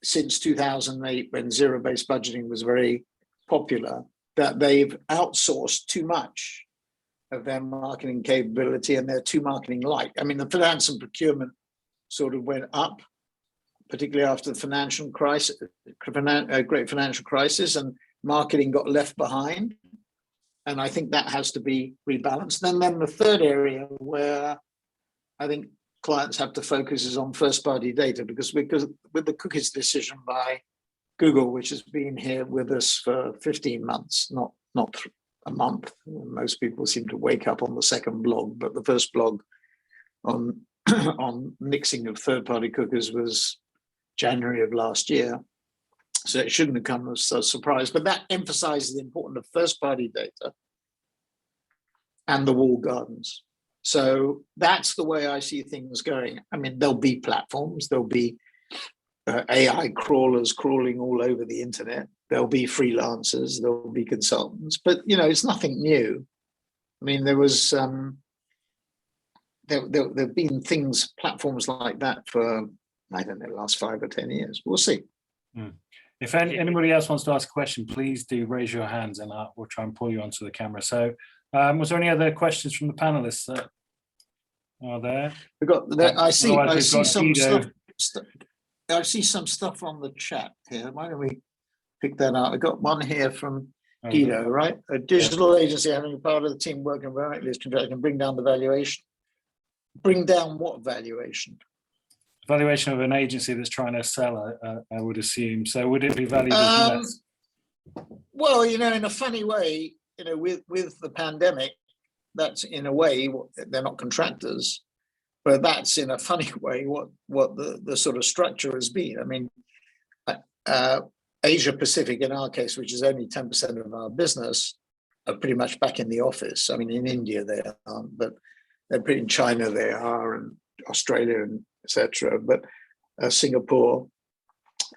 since 2008, when zero-based budgeting was very popular, that they've outsourced too much of their marketing capability, and they're too marketing light. I mean, the finance and procurement sort of went up, particularly after the financial crisis, great financial crisis, and marketing got left behind. And I think that has to be rebalanced. And then the third area where I think clients have to focus is on first-party data, because with the cookies decision by Google, which has been here with us for 15 months, not a month. Most people seem to wake up on the second blog, but the first blog on mixing of third-party cookies was January of last year. So it shouldn't have come as a surprise, but that emphasizes the importance of first-party data and the walled gardens. So that's the way I see things going. I mean, there'll be platforms, there'll be AI crawlers crawling all over the internet. There'll be freelancers, there'll be consultants, but it's nothing new. I mean, there was there've been platforms like that for, I don't know, the last 5 or 10 years. We'll see. If anybody else wants to ask a question, please do raise your hands, and we'll try and pull you onto the camera. So, was there any other questions from the panelists that are there? I see some stuff. I see some stuff on the chat here. Why don't we pick that out? I got one here from Guido, right? A digital agency having a part of the team working directly can bring down the valuation. Bring down what valuation? Valuation of an agency that's trying to sell, I would assume. So would it be valued as less? Well, in a funny way, with the pandemic, that's in a way, they're not contractors, but that's in a funny way what the sort of structure has been. I mean, Asia Pacific, in our case, which is only 10% of our business, are pretty much back in the office. I mean, in India they aren't, but in China they are, and Australia, and etc. But Singapore,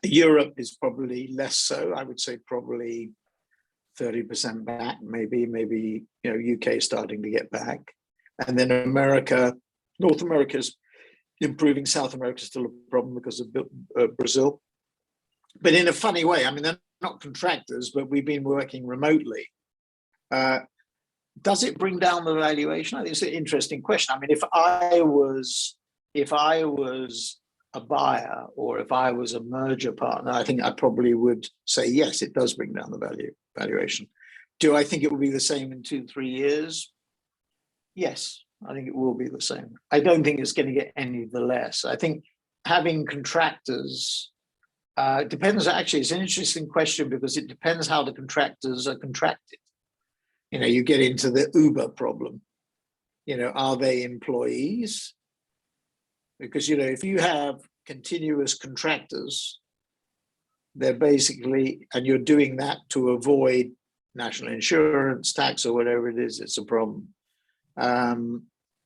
Europe is probably less so. I would say probably 30% back, maybe UK is starting to get back, and then North America is improving. South America is still a problem because of Brazil. But in a funny way, I mean, they're not contractors, but we've been working remotely. Does it bring down the valuation? I think it's an interesting question. I mean, if I was a buyer, or if I was a merger partner, I think I probably would say, yes, it does bring down the valuation. Do I think it will be the same in 2-3 years? Yes, I think it will be the same. I don't think it's going to get any the less. I think having contractors depends. Actually, it's an interesting question because it depends how the contractors are contracted. You get into the Uber problem. Are they employees? Because, if you have continuous contractors, they're basically, and you're doing that to avoid national insurance, tax, or whatever it is, it's a problem.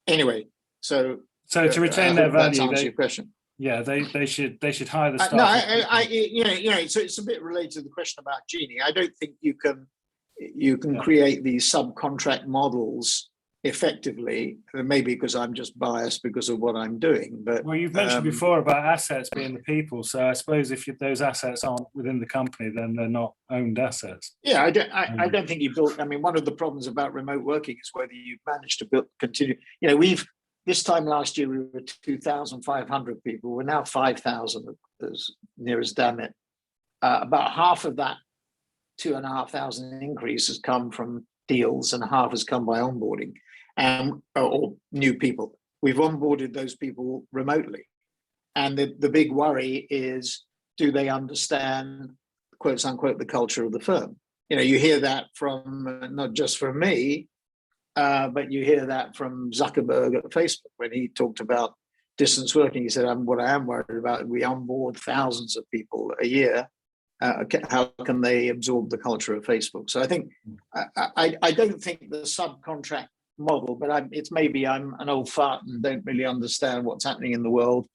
Anyway, so to retain their value, answers your question. Yeah, they should hire the staff. No, it's a bit related to the question about Genie. I don't think you can create these subcontract models effectively, maybe because I'm just biased because of what I'm doing. But well, you've mentioned before about assets being the people. So I suppose if those assets aren't within the company, then they're not owned assets. Yeah, I don't think you built. I mean, one of the problems about remote working is whether you've managed to continue. This time last year we were 2,500 people. We're now 5,000, as near as damn it. About half of that 2,500 increase has come from deals, and half has come by onboarding or new people. We've onboarded those people remotely, and the big worry is, do they understand, quotes unquote, the culture of the firm? You hear that from not just from me, but you hear that from Zuckerberg at Facebook when he talked about distance working. He said, what I am worried about, we onboard thousands of people a year. How can they absorb the culture of Facebook? So I think I don't think the subcontract model, but it's maybe I'm an old fart and don't really understand what's happening in the world,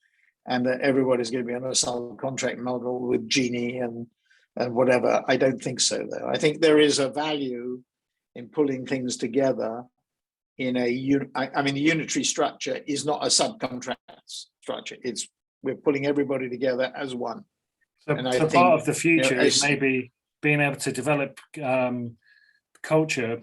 and that everybody's going to be on a subcontract model with Genie and whatever. I don't think so, though. I think there is a value in pulling things together in the unitary structure is not a subcontract structure. We're pulling everybody together as one. So part of the future is maybe being able to develop culture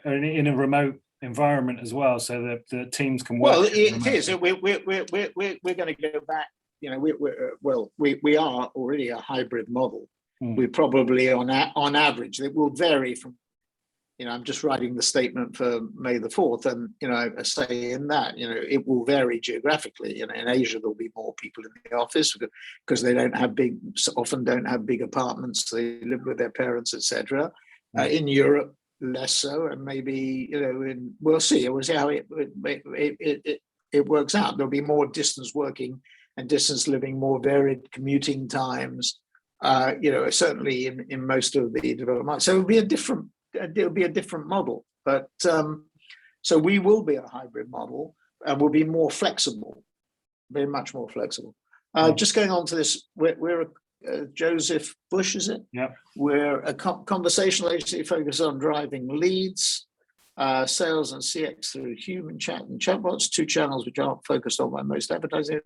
in a remote environment as well, so that the teams can work. Well, it is. We're going to go back. We are already a hybrid model. We're probably on average. It will vary from. I'm just writing the statement for May the 4th, and I say in that it will vary geographically. In Asia there'll be more people in the office because they often don't have big apartments. They live with their parents, etc. In Europe, less so, and maybe we'll see. We'll see how it works out. There'll be more distance working and distance living, more varied commuting times. Certainly in most of the developed markets. So it'll be a different model, but so we will be a hybrid model, and we'll be more flexible, very much more flexible. Just going on to this, we're Joseph Bush, is it? Yeah. We're a conversational agency focused on driving leads, sales, and CX through human chat and chatbots, two channels which aren't focused on by most advertising.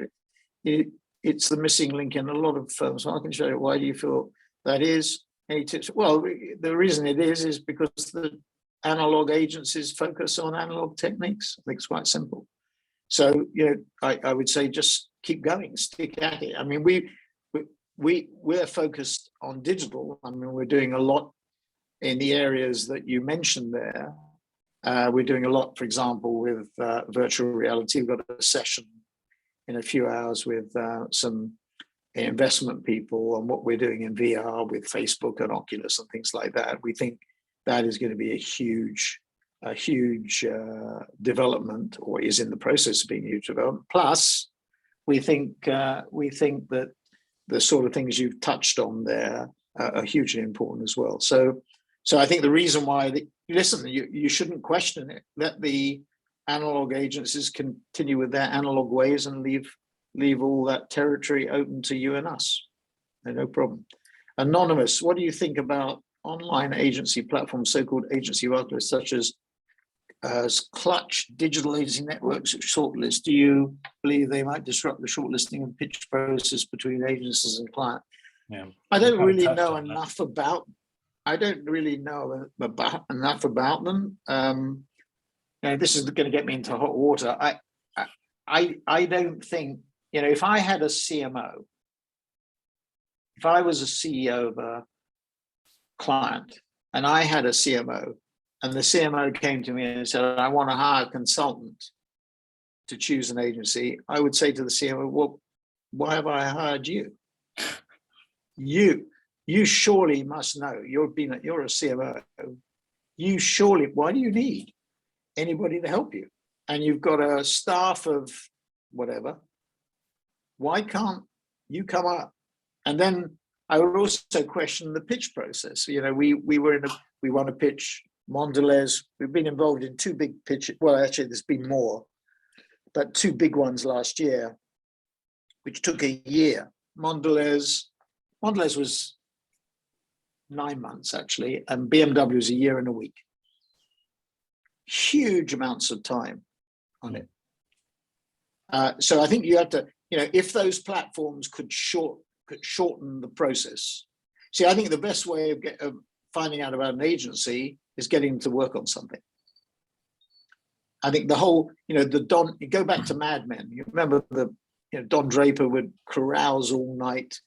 It's the missing link in a lot of firms. So I can show you, why do you feel that is? Any tips? Well, the reason it is because the analog agencies focus on analog techniques. I think it's quite simple. So, I would say just keep going, stick at it. I mean, we're focused on digital. I mean, we're doing a lot in the areas that you mentioned there. We're doing a lot, for example, with virtual reality. We've got a session in a few hours with some investment people on what we're doing in VR with Facebook and Oculus and things like that. We think that is going to be a huge development, or is in the process of being a huge development. Plus, we think that the sort of things you've touched on there are hugely important as well. So I think the reason why, you shouldn't question it. Let the analog agencies continue with their analog ways and leave all that territory open to you and us. No problem. Anonymous, what do you think about online agency platforms, so-called agency marketers such as Clutch, digital agency networks, shortlist? Do you believe they might disrupt the shortlisting and pitch process between agencies and clients? Yeah, I don't really know enough about. I don't really know enough about them. This is going to get me into hot water. I don't think, if I had a CMO, if I was a CEO of a client and I had a CMO, and the CMO came to me and said, I want to hire a consultant to choose an agency, I would say to the CMO, well, why have I hired you? You surely must know, you're a CMO. You surely, why do you need anybody to help you? And you've got a staff of whatever. Why can't you come up? And then I would also question the pitch process. We won a pitch, Mondelez. We've been involved in two big pitches. Well, actually, there's been more, but two big ones last year, which took a year. Mondelez was 9 months actually, and BMW was a year and a week. Huge amounts of time on it. So I think you have to, if those platforms could shorten the process. See, I think the best way of finding out about an agency is getting them to work on something. I think the whole, you go back to Mad Men. You remember Don Draper would carouse all night,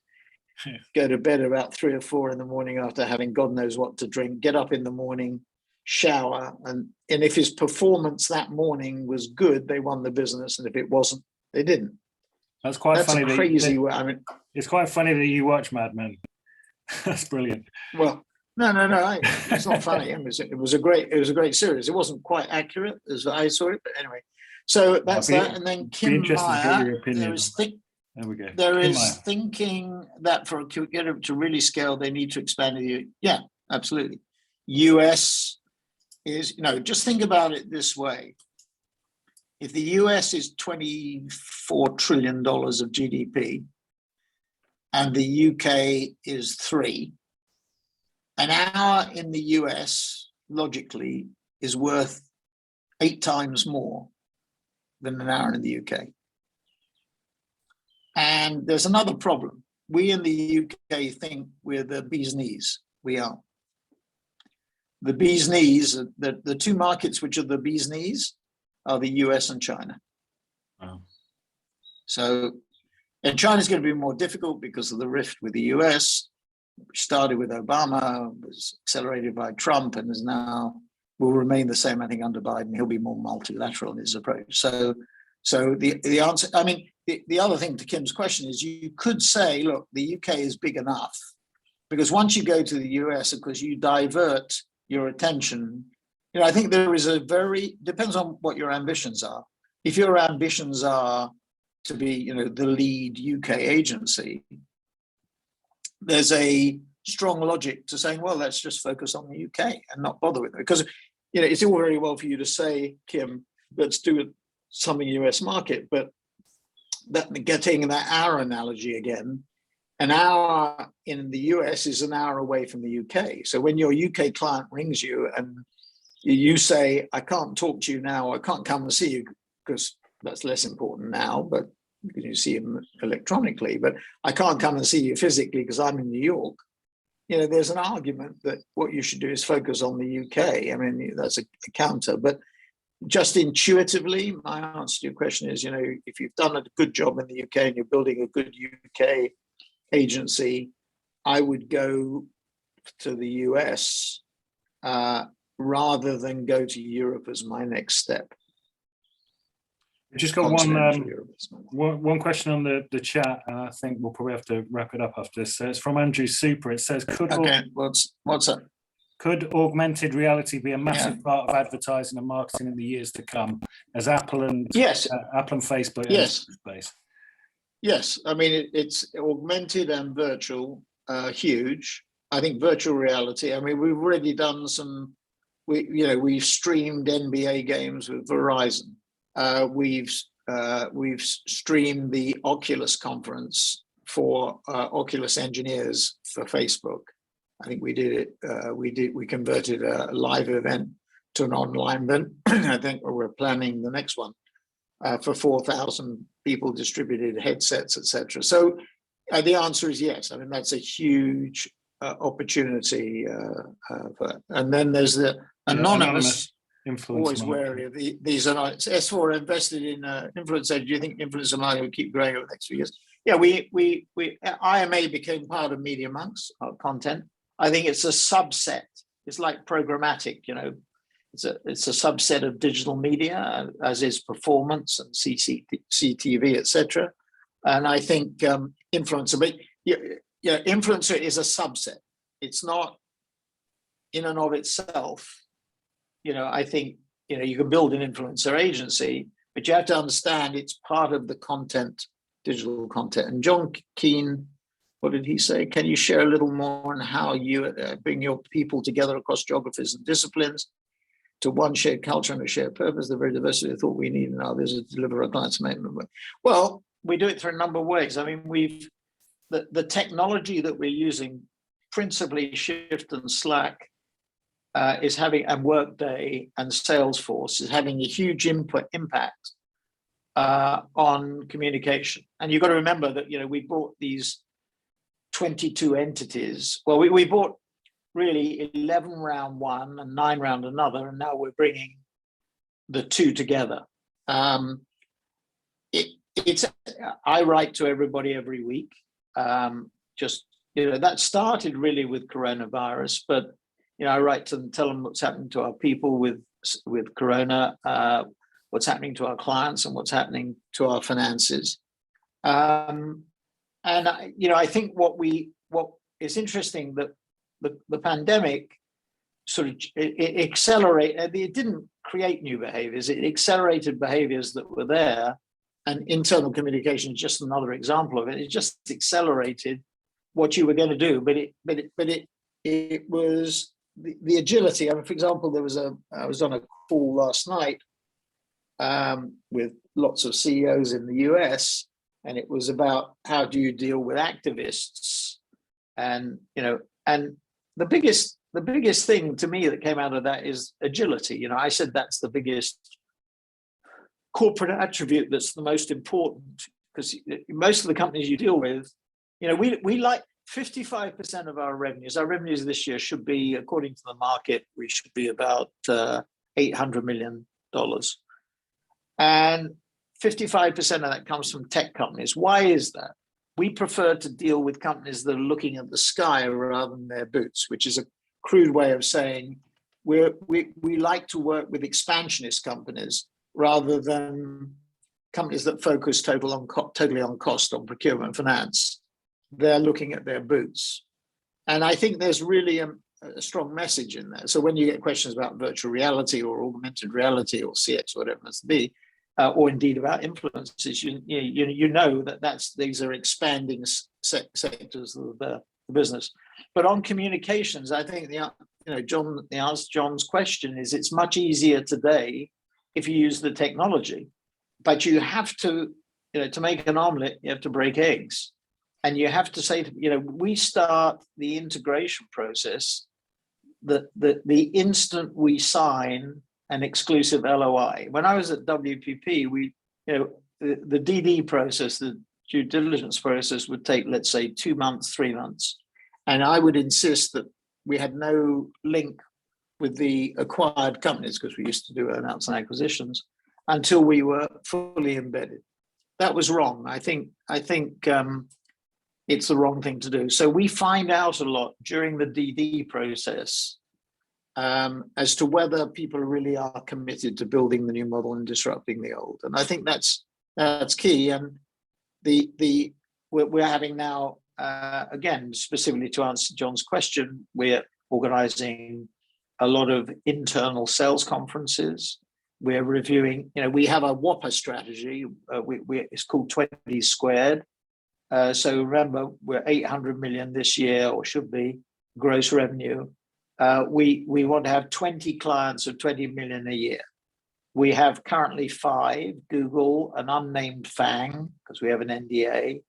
go to bed about 3 or 4 in the morning after having God knows what to drink, get up in the morning, shower, and if his performance that morning was good, they won the business, and if it wasn't, they didn't. That's quite funny. Crazy. It's quite funny that you watch Mad Men. That's brilliant. Well, no. It's not funny. It was a great series. It wasn't quite accurate as I saw it, but anyway. So that's that. And then Kim Meyer, there we go. There is thinking that for it to really scale, they need to expand the. Yeah, absolutely. US is, just think about it this way. If the US is $24 trillion of GDP and the UK is 3, an hour in the US logically is worth 8 times more than an hour in the UK. And there's another problem. We in the UK think we're the bee's knees. We are. The bee's knees, the two markets which are the bee's knees are the US and China. Wow. So, and China's going to be more difficult because of the rift with the US, which started with Obama, was accelerated by Trump, and is now will remain the same, I think, under Biden. He'll be more multilateral in his approach. So the answer, the other thing to Kim's question is, you could say, look, the UK is big enough, because once you go to the US, of course, you divert your attention. I think there is depends on what your ambitions are. If your ambitions are to be, the lead UK agency, there's a strong logic to saying, well, let's just focus on the UK and not bother with it. Because, it's all very well for you to say, Kim, let's do something US market, but getting that hour analogy again, an hour in the US is an hour away from the UK. So when your UK client rings you and you say, I can't talk to you now, I can't come and see you, because that's less important now, but because you see them electronically, but I can't come and see you physically because I'm in New York. There's an argument that what you should do is focus on the UK. That's a counter, but just intuitively, my answer to your question is, if you've done a good job in the UK and you're building a good UK agency, I would go to the US rather than go to Europe as my next step. We've just got continental Europe. one question on the chat, and I think we'll probably have to wrap it up after this. So it's from Andrew Super. It says, Okay, what's that? Could augmented reality be a massive part of advertising and marketing in the years to come, as Apple and Apple and Facebook enter the space? Yes, I mean it's augmented and virtual, huge. I think virtual reality. I mean, we've already done some. We've streamed NBA games with Verizon. We've streamed the Oculus conference for Oculus engineers for Facebook. I think we did it. We converted a live event to an online event. I think we're planning the next one for 4,000 people, distributed headsets, etc. So the answer is yes. I mean, that's a huge opportunity. And then there's the anonymous always wary of these. And S4 invested in influencer. Do you think influencer marketing will keep growing over the next few years? Yeah, we IMA became part of Media Monks, our content. I think it's a subset. It's like programmatic, it's a subset of digital media, as is performance and CTV, etc. And I think influencer, but influencer is a subset. It's not in and of itself. I think you can build an influencer agency, but you have to understand it's part of the content, digital content. And John Keane, what did he say? Can you share a little more on how you bring your people together across geographies and disciplines to one shared culture and a shared purpose, the very diversity of thought we need in others to deliver our clients' commitment? Well, we do it through a number of ways. I mean, the technology that we're using, principally Shift and Slack, is having, and Workday and Salesforce is having a huge impact on communication. And you've got to remember that we bought these 22 entities. Well, we bought really 11 round one and 9 round another, and now we're bringing the two together. I write to everybody every week. That started really with coronavirus, but I write to them, tell them what's happening to our people with corona, what's happening to our clients, and what's happening to our finances. And I think what is interesting that the pandemic sort of it accelerated. It didn't create new behaviors; it accelerated behaviors that were there. And internal communication is just another example of it. It just accelerated what you were going to do, but it was the agility. I mean, for example, I was on a call last night with lots of CEOs in the US, and it was about how do you deal with activists, and the biggest thing to me that came out of that is agility. I said that's the biggest corporate attribute that's the most important, because most of the companies you deal with, we like 55% of our revenues this year should be, according to the market, we should be about $800 million. And 55% of that comes from tech companies. Why is that? We prefer to deal with companies that are looking at the sky rather than their boots, which is a crude way of saying we like to work with expansionist companies rather than companies that focus totally on cost, on procurement, finance. They're looking at their boots. And I think there's really a strong message in there. So when you get questions about virtual reality or augmented reality or CX, whatever it must be, or indeed about influences, you know these are expanding sectors of the business. But on communications, I think the answer to John's question is it's much easier today if you use the technology, but you have to make an omelet, you have to break eggs. And you have to say, we start the integration process the instant we sign an exclusive LOI. When I was at WPP, the DD process, the due diligence process would take, let's say, 2 months, 3 months. And I would insist that we had no link with the acquired companies, because we used to do earn-outs and acquisitions, until we were fully embedded. That was wrong. I think it's the wrong thing to do. So we find out a lot during the DD process as to whether people really are committed to building the new model and disrupting the old. And I think that's key. And we're having now, again, specifically to answer John's question, we're organizing a lot of internal sales conferences. We're reviewing, we have a Whopper strategy. It's called 20 squared. So remember, we're 800 million this year, or should be, gross revenue. We want to have 20 clients of 20 million a year. We have currently 5: Google, an unnamed FANG, because we have an NDA,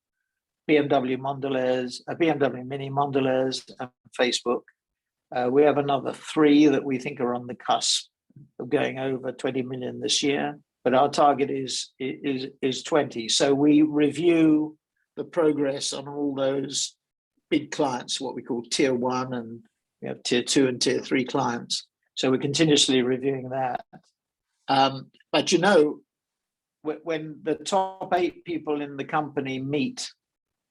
BMW Mini Mondelez, and Facebook. We have another 3 that we think are on the cusp of going over 20 million this year, but our target is 20. So we review the progress on all those big clients, what we call tier 1, and we have tier 2 and tier 3 clients. So we're continuously reviewing that. But when the top 8 people in the company meet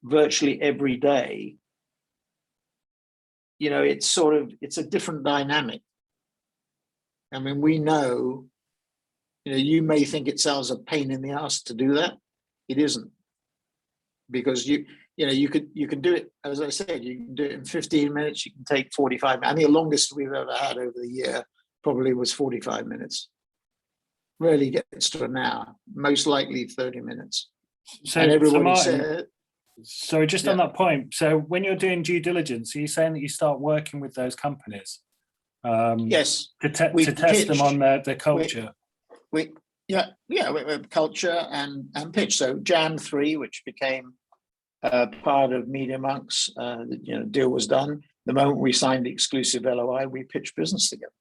virtually every day, it's a different dynamic. I mean, we know, you may think it sounds a pain in the ass to do that. It isn't, because you can do it, as I said, you can do it in 15 minutes, you can take 45 minutes. I mean, the longest we've ever had over the year probably was 45 minutes. Rarely gets to an hour, most likely 30 minutes. So, and everybody Martin, said, sorry, just on that point. So when you're doing due diligence, are you saying that you start working with those companies? Yes. To test them on their culture. Culture and pitch. So Jam 3, which became part of Media Monks, deal was done. The moment we signed the exclusive LOI, we pitched business together.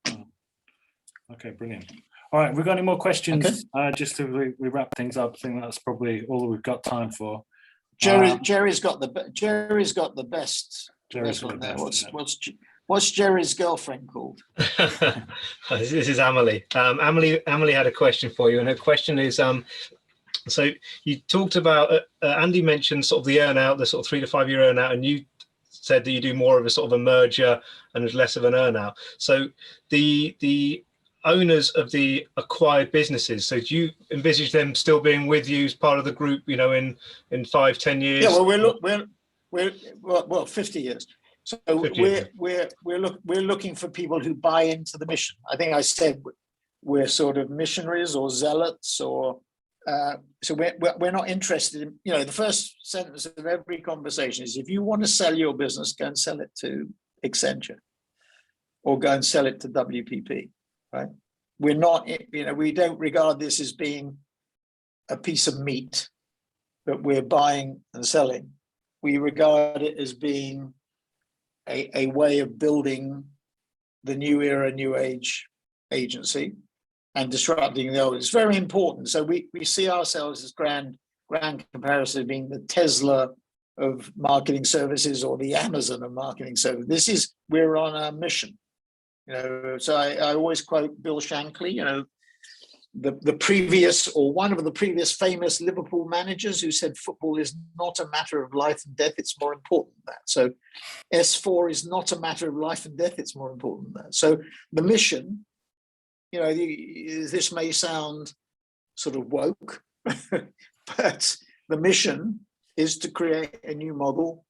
Oh. Okay, brilliant. All right, we've got any more questions? Okay. Just to we wrap things up, I think that's probably all that we've got time for. Jerry's got the best. Jerry's got the best. What's Jerry's girlfriend called? This is Amelie. Amelie had a question for you, and her question is: so you talked about Andy mentioned sort of the earnout, the sort of 3 to 5 year earnout, and you said that you do more of a sort of a merger and less of an earnout. So the owners of the acquired businesses, so do you envisage them still being with you as part of the group, in 5-10 years? Yeah, well, 50 years. So we're looking for people who buy into the mission. I think I said we're sort of missionaries or zealots, or so we're not interested in, the first sentence of every conversation is, if you want to sell your business, go and sell it to Accenture or go and sell it to WPP. Right? We're not, we don't regard this as being a piece of meat that we're buying and selling. We regard it as being a way of building the new era, new age agency and disrupting the old. It's very important. So we see ourselves as grand comparison being the Tesla of marketing services or the Amazon of marketing services. We're on a mission. So I always quote Bill Shankly, the previous, or one of the previous famous Liverpool managers, who said football is not a matter of life and death, it's more important than that. So S4 is not a matter of life and death, it's more important than that. So the mission, this may sound sort of woke, but the mission is to create a new model.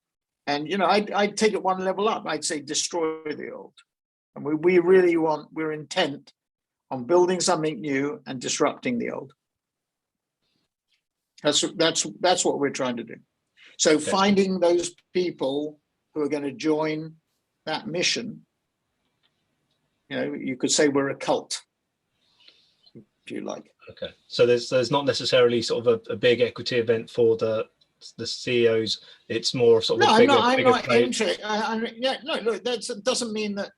And, I'd take it one level up. I'd say destroy the old. And we're intent on building something new and disrupting the old. That's what we're trying to do. So finding those people who are going to join that mission, you could say we're a cult, if you like. Okay. So there's not necessarily sort of a big equity event for the CEOs. It's more sort of a bigger. I'm not interested. Look, that doesn't mean that.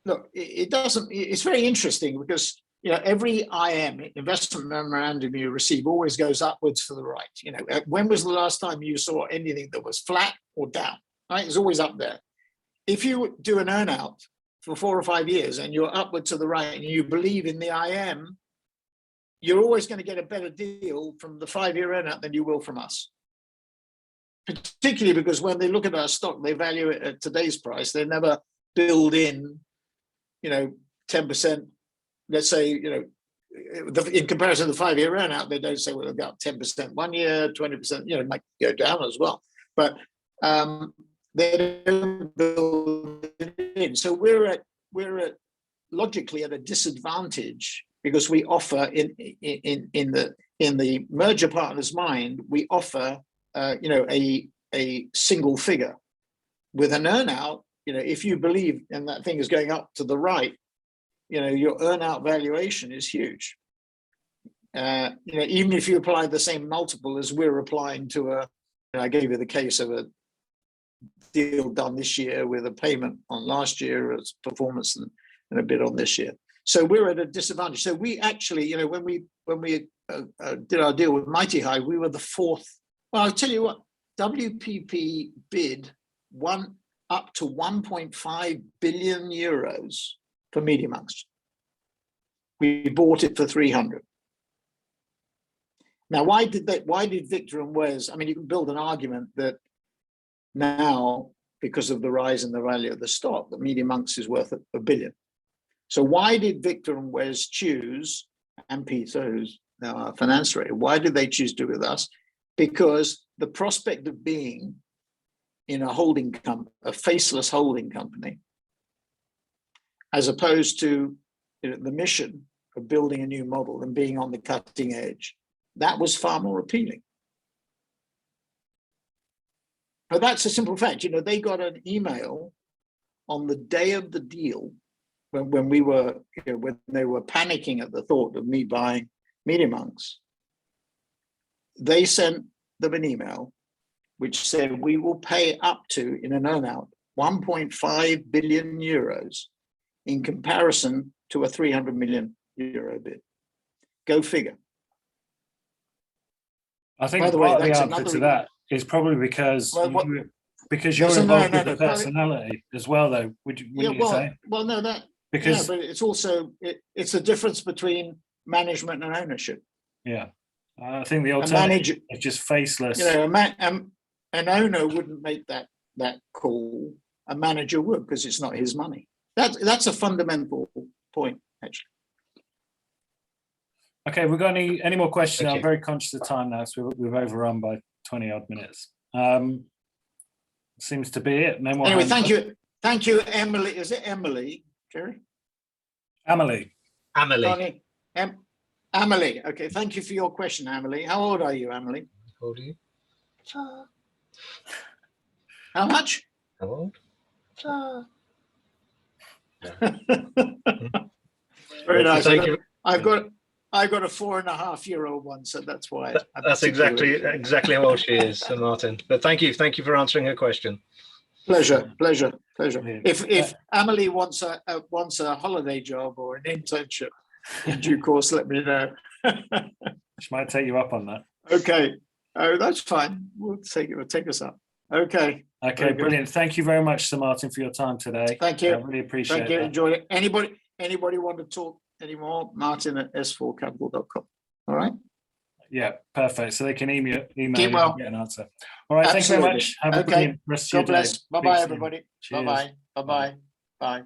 Look, it doesn't. It's very interesting because every IM, investment memorandum, you receive always goes upwards to the right. When was the last time you saw anything that was flat or down? Right, it's always up there. If you do an earnout for 4 or 5 years and you're upward to the right and you believe in the IM, you're always going to get a better deal from the 5-year earnout than you will from us. Particularly because when they look at our stock, they value it at today's price. They never build in 10%, let's say, in comparison to the 5-year earnout, they don't say, well, they've got 10% 1 year, 20%, it might go down as well. But they don't build it in. So we're logically at a disadvantage because we offer in the merger partner's mind, we offer a single figure with an earnout. If you believe and that thing is going up to the right, your earnout valuation is huge. Even if you apply the same multiple as we're applying to I gave you the case of a deal done this year with a payment on last year as performance and a bit on this year. So we're at a disadvantage. So we actually, when we did our deal with Mighty High, we were the fourth. Well, I'll tell you what, WPP bid up to 1.5 billion euros for Media Monks. We bought it for 300. Now, why did Victor and Wes? I mean, you can build an argument that now, because of the rise in the value of the stock, that Media Monks is worth $1 billion. So why did Victor and Wes choose, and Peter, who's now our finance director, why did they choose to do with us? Because the prospect of being in a faceless holding company, as opposed to the mission of building a new model and being on the cutting edge, that was far more appealing. But that's a simple fact. They got an email on the day of the deal when we were, when they were panicking at the thought of me buying Media Monks. They sent them an email which said, we will pay up to, in an earnout, 1.5 billion euros in comparison to a 300 million euro bid. Go figure. I think part of the answer to that is probably because you're involved with the personality as well, though. Wouldn't you say? Well, no, but it's also it's a difference between management and ownership. Yeah, I think the alternative is just faceless. An owner wouldn't make that call. A manager would, because it's not his money. That's a fundamental point, actually. Okay, we've got any more questions? Okay. I'm very conscious of time now, so we've overrun by 20 odd minutes. Seems to be it. No more. Anyway, thank you, Emily. Is it Emily, Jerry? Amelie. Amelie. Okay, thank you for your question, Amelie. How old are you, Amelie? How old are you? How much? How old? Very nice. Thank you. I've got a 4.5-year-old one, so that's why. That's exactly how old she is, Martin. But thank you for answering her question. Pleasure. Yeah. If Amelie wants a holiday job or an internship in due course, let me know. She might take you up on that. Okay. Oh, that's fine. We'll take us up. Okay. Okay, brilliant. Thank you very much, Sir Martin, for your time today. Thank you. I really appreciate it. Thank you. Enjoyed it. Anybody want to talk anymore? Martin at s4capital.com. All right. Yeah, perfect. So they can email you and get an answer. All right. Absolutely. Thank you very much. Have a brilliant rest of your day. God bless. Bye-bye, everybody. Cheers. Bye-bye. Bye-bye. Bye.